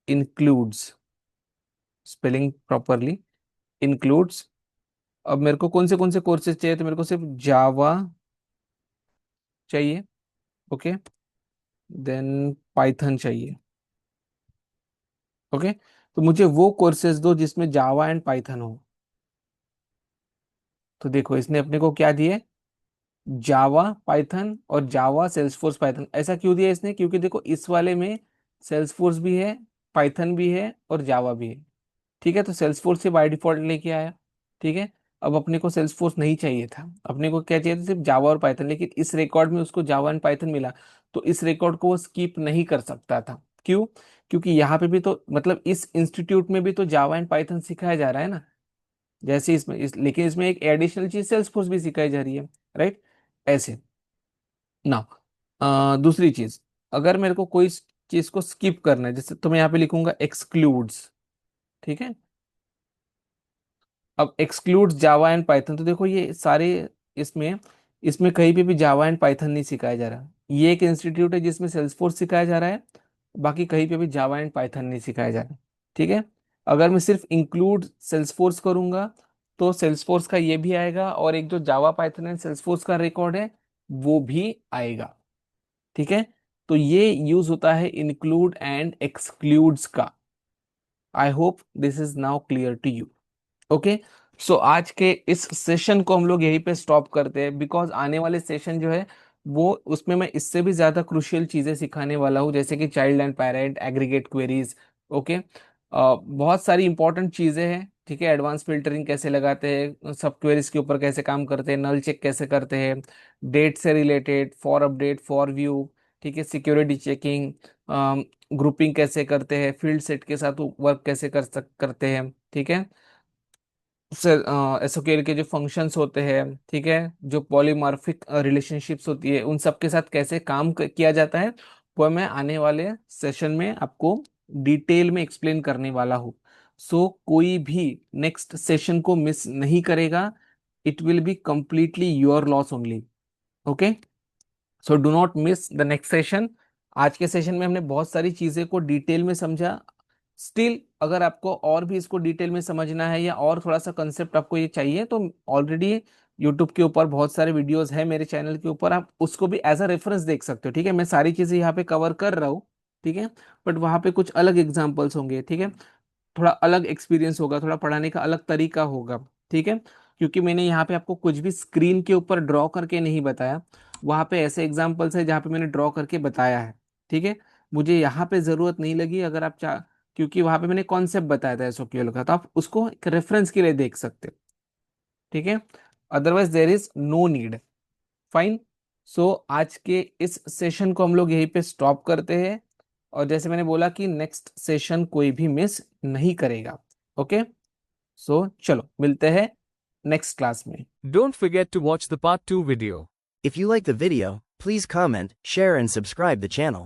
includes, spelling properly, includes. अब मेरे को कौन से कोर्सेज चाहिए, तो मेरे को सिर्फ जावा चाहिए। ओके, देन पाइथन चाहिए। ओके, तो मुझे वो कोर्सेज दो जिसमें जावा एंड पाइथन हो। तो देखो इसने अपने को क्या दिए, जावा पाइथन और जावा सेल्सफोर्स पाइथन। ऐसा क्यों दिया इसने? क्योंकि देखो इस वाले में सेल्सफोर्स भी है, पाइथन भी है और जावा भी है। ठीक है, तो सेल्सफोर्स से बाय डिफॉल्ट लेके आया। ठीक है, अब अपने को सेल्सफोर्स नहीं चाहिए था, अपने को क्या चाहिए था? सिर्फ जावा और पाइथन, लेकिन इस रिकॉर्ड में उसको जावा एंड पाइथन मिला, तो इस रिकॉर्ड को वो स्किप नहीं कर सकता था। क्यों? क्योंकि यहाँ पे भी तो मतलब इस इंस्टीट्यूट में भी तो जावा एंड पाइथन सिखाया जा रहा है ना, जैसे लेकिन इसमें एक एडिशनल चीज सेल्सफोर्स भी सिखाई जा रही है, राइट? ऐसे ना। दूसरी चीज, अगर मेरे को कोई चीज को स्किप करना है, जैसे तो मैं यहाँ पे लिखूंगा एक्सक्लूड्स। ठीक है, अब एक्सक्लूड्स जावा एंड पाइथन, तो देखो ये सारे इसमें इसमें कहीं पे भी जावा एंड पाइथन नहीं सिखाया जा रहा। ये एक इंस्टीट्यूट है जिसमें सेल्सफोर्स सिखाया जा रहा है, बाकी कहीं पे भी जावा एंड पाइथन नहीं सिखाया जा रहा। ठीक है, अगर मैं सिर्फ इंक्लूड सेल्सफोर्स करूंगा तो सेल्सफोर्स का ये भी आएगा, और एक जो जावा पाइथन एंड सेल्सफोर्स का रिकॉर्ड है वो भी आएगा। ठीक है, तो ये यूज होता है इंक्लूड एंड एक्सक्लूड्स का। I hope this is now clear to you. Okay, so आज के इस सेशन को हम लोग यहीं पे स्टॉप करते हैं, बिकॉज आने वाले सेशन जो है वो उसमें मैं इससे भी ज्यादा क्रुशियल चीजें सिखाने वाला हूँ, जैसे कि child and parent, aggregate queries. Okay, बहुत सारी इंपॉर्टेंट चीजें हैं। ठीक है, एडवांस फिल्टरिंग कैसे लगाते हैं, सब क्वेरीज के ऊपर कैसे काम करते हैं, नल चेक कैसे करते हैं, डेट से related, for update, for view. ठीक है, सिक्योरिटी चेकिंग, ग्रुपिंग कैसे करते हैं, फील्ड सेट के साथ वर्क कैसे करते हैं। ठीक है, एसओक्यूएल के जो फंक्शंस होते हैं, ठीक है, जो पॉलीमॉर्फिक रिलेशनशिप्स होती है, उन सब के साथ कैसे काम किया जाता है, वो मैं आने वाले सेशन में आपको डिटेल में एक्सप्लेन करने वाला हूँ। सो कोई भी नेक्स्ट सेशन को मिस नहीं करेगा, it will be completely your loss only. Okay, so do not miss the next session. आज के सेशन में हमने बहुत सारी चीजें को डिटेल में समझा। स्टिल अगर आपको और भी इसको डिटेल में समझना है या और थोड़ा सा कंसेप्ट आपको ये चाहिए, तो ऑलरेडी यूट्यूब के ऊपर बहुत सारे वीडियोस है मेरे चैनल के ऊपर, आप उसको भी एज अ रेफरेंस देख सकते हो। ठीक है, मैं सारी चीजें यहाँ पे कवर कर रहा हूँ। ठीक है, बट वहाँ पे कुछ अलग एग्जाम्पल्स होंगे। ठीक है, थोड़ा अलग एक्सपीरियंस होगा, थोड़ा पढ़ाने का अलग तरीका होगा। ठीक है, क्योंकि मैंने यहाँ पे आपको कुछ भी स्क्रीन के ऊपर ड्रॉ करके नहीं बताया, वहाँ पे ऐसे एग्जाम्पल्स है जहाँ पे मैंने ड्रॉ करके बताया है। ठीक है, मुझे यहाँ पे जरूरत नहीं लगी, अगर आप चाह, क्योंकि वहाँ पे मैंने कॉन्सेप्ट बताया था एसओक्यूएल का, तो आप उसको एक रेफरेंस के लिए देख सकते हो। ठीक है, otherwise there is no need. Fine, so आज के इस सेशन को हम लोग यहीं पे स्टॉप करते हैं, और जैसे मैंने बोला कि नेक्स्ट सेशन कोई भी मिस नहीं करेगा। ओके, सो चलो मिलते हैं नेक्स्ट क्लास में। Don't forget to watch the part 2 video. If you like the video, please comment, share and subscribe the channel.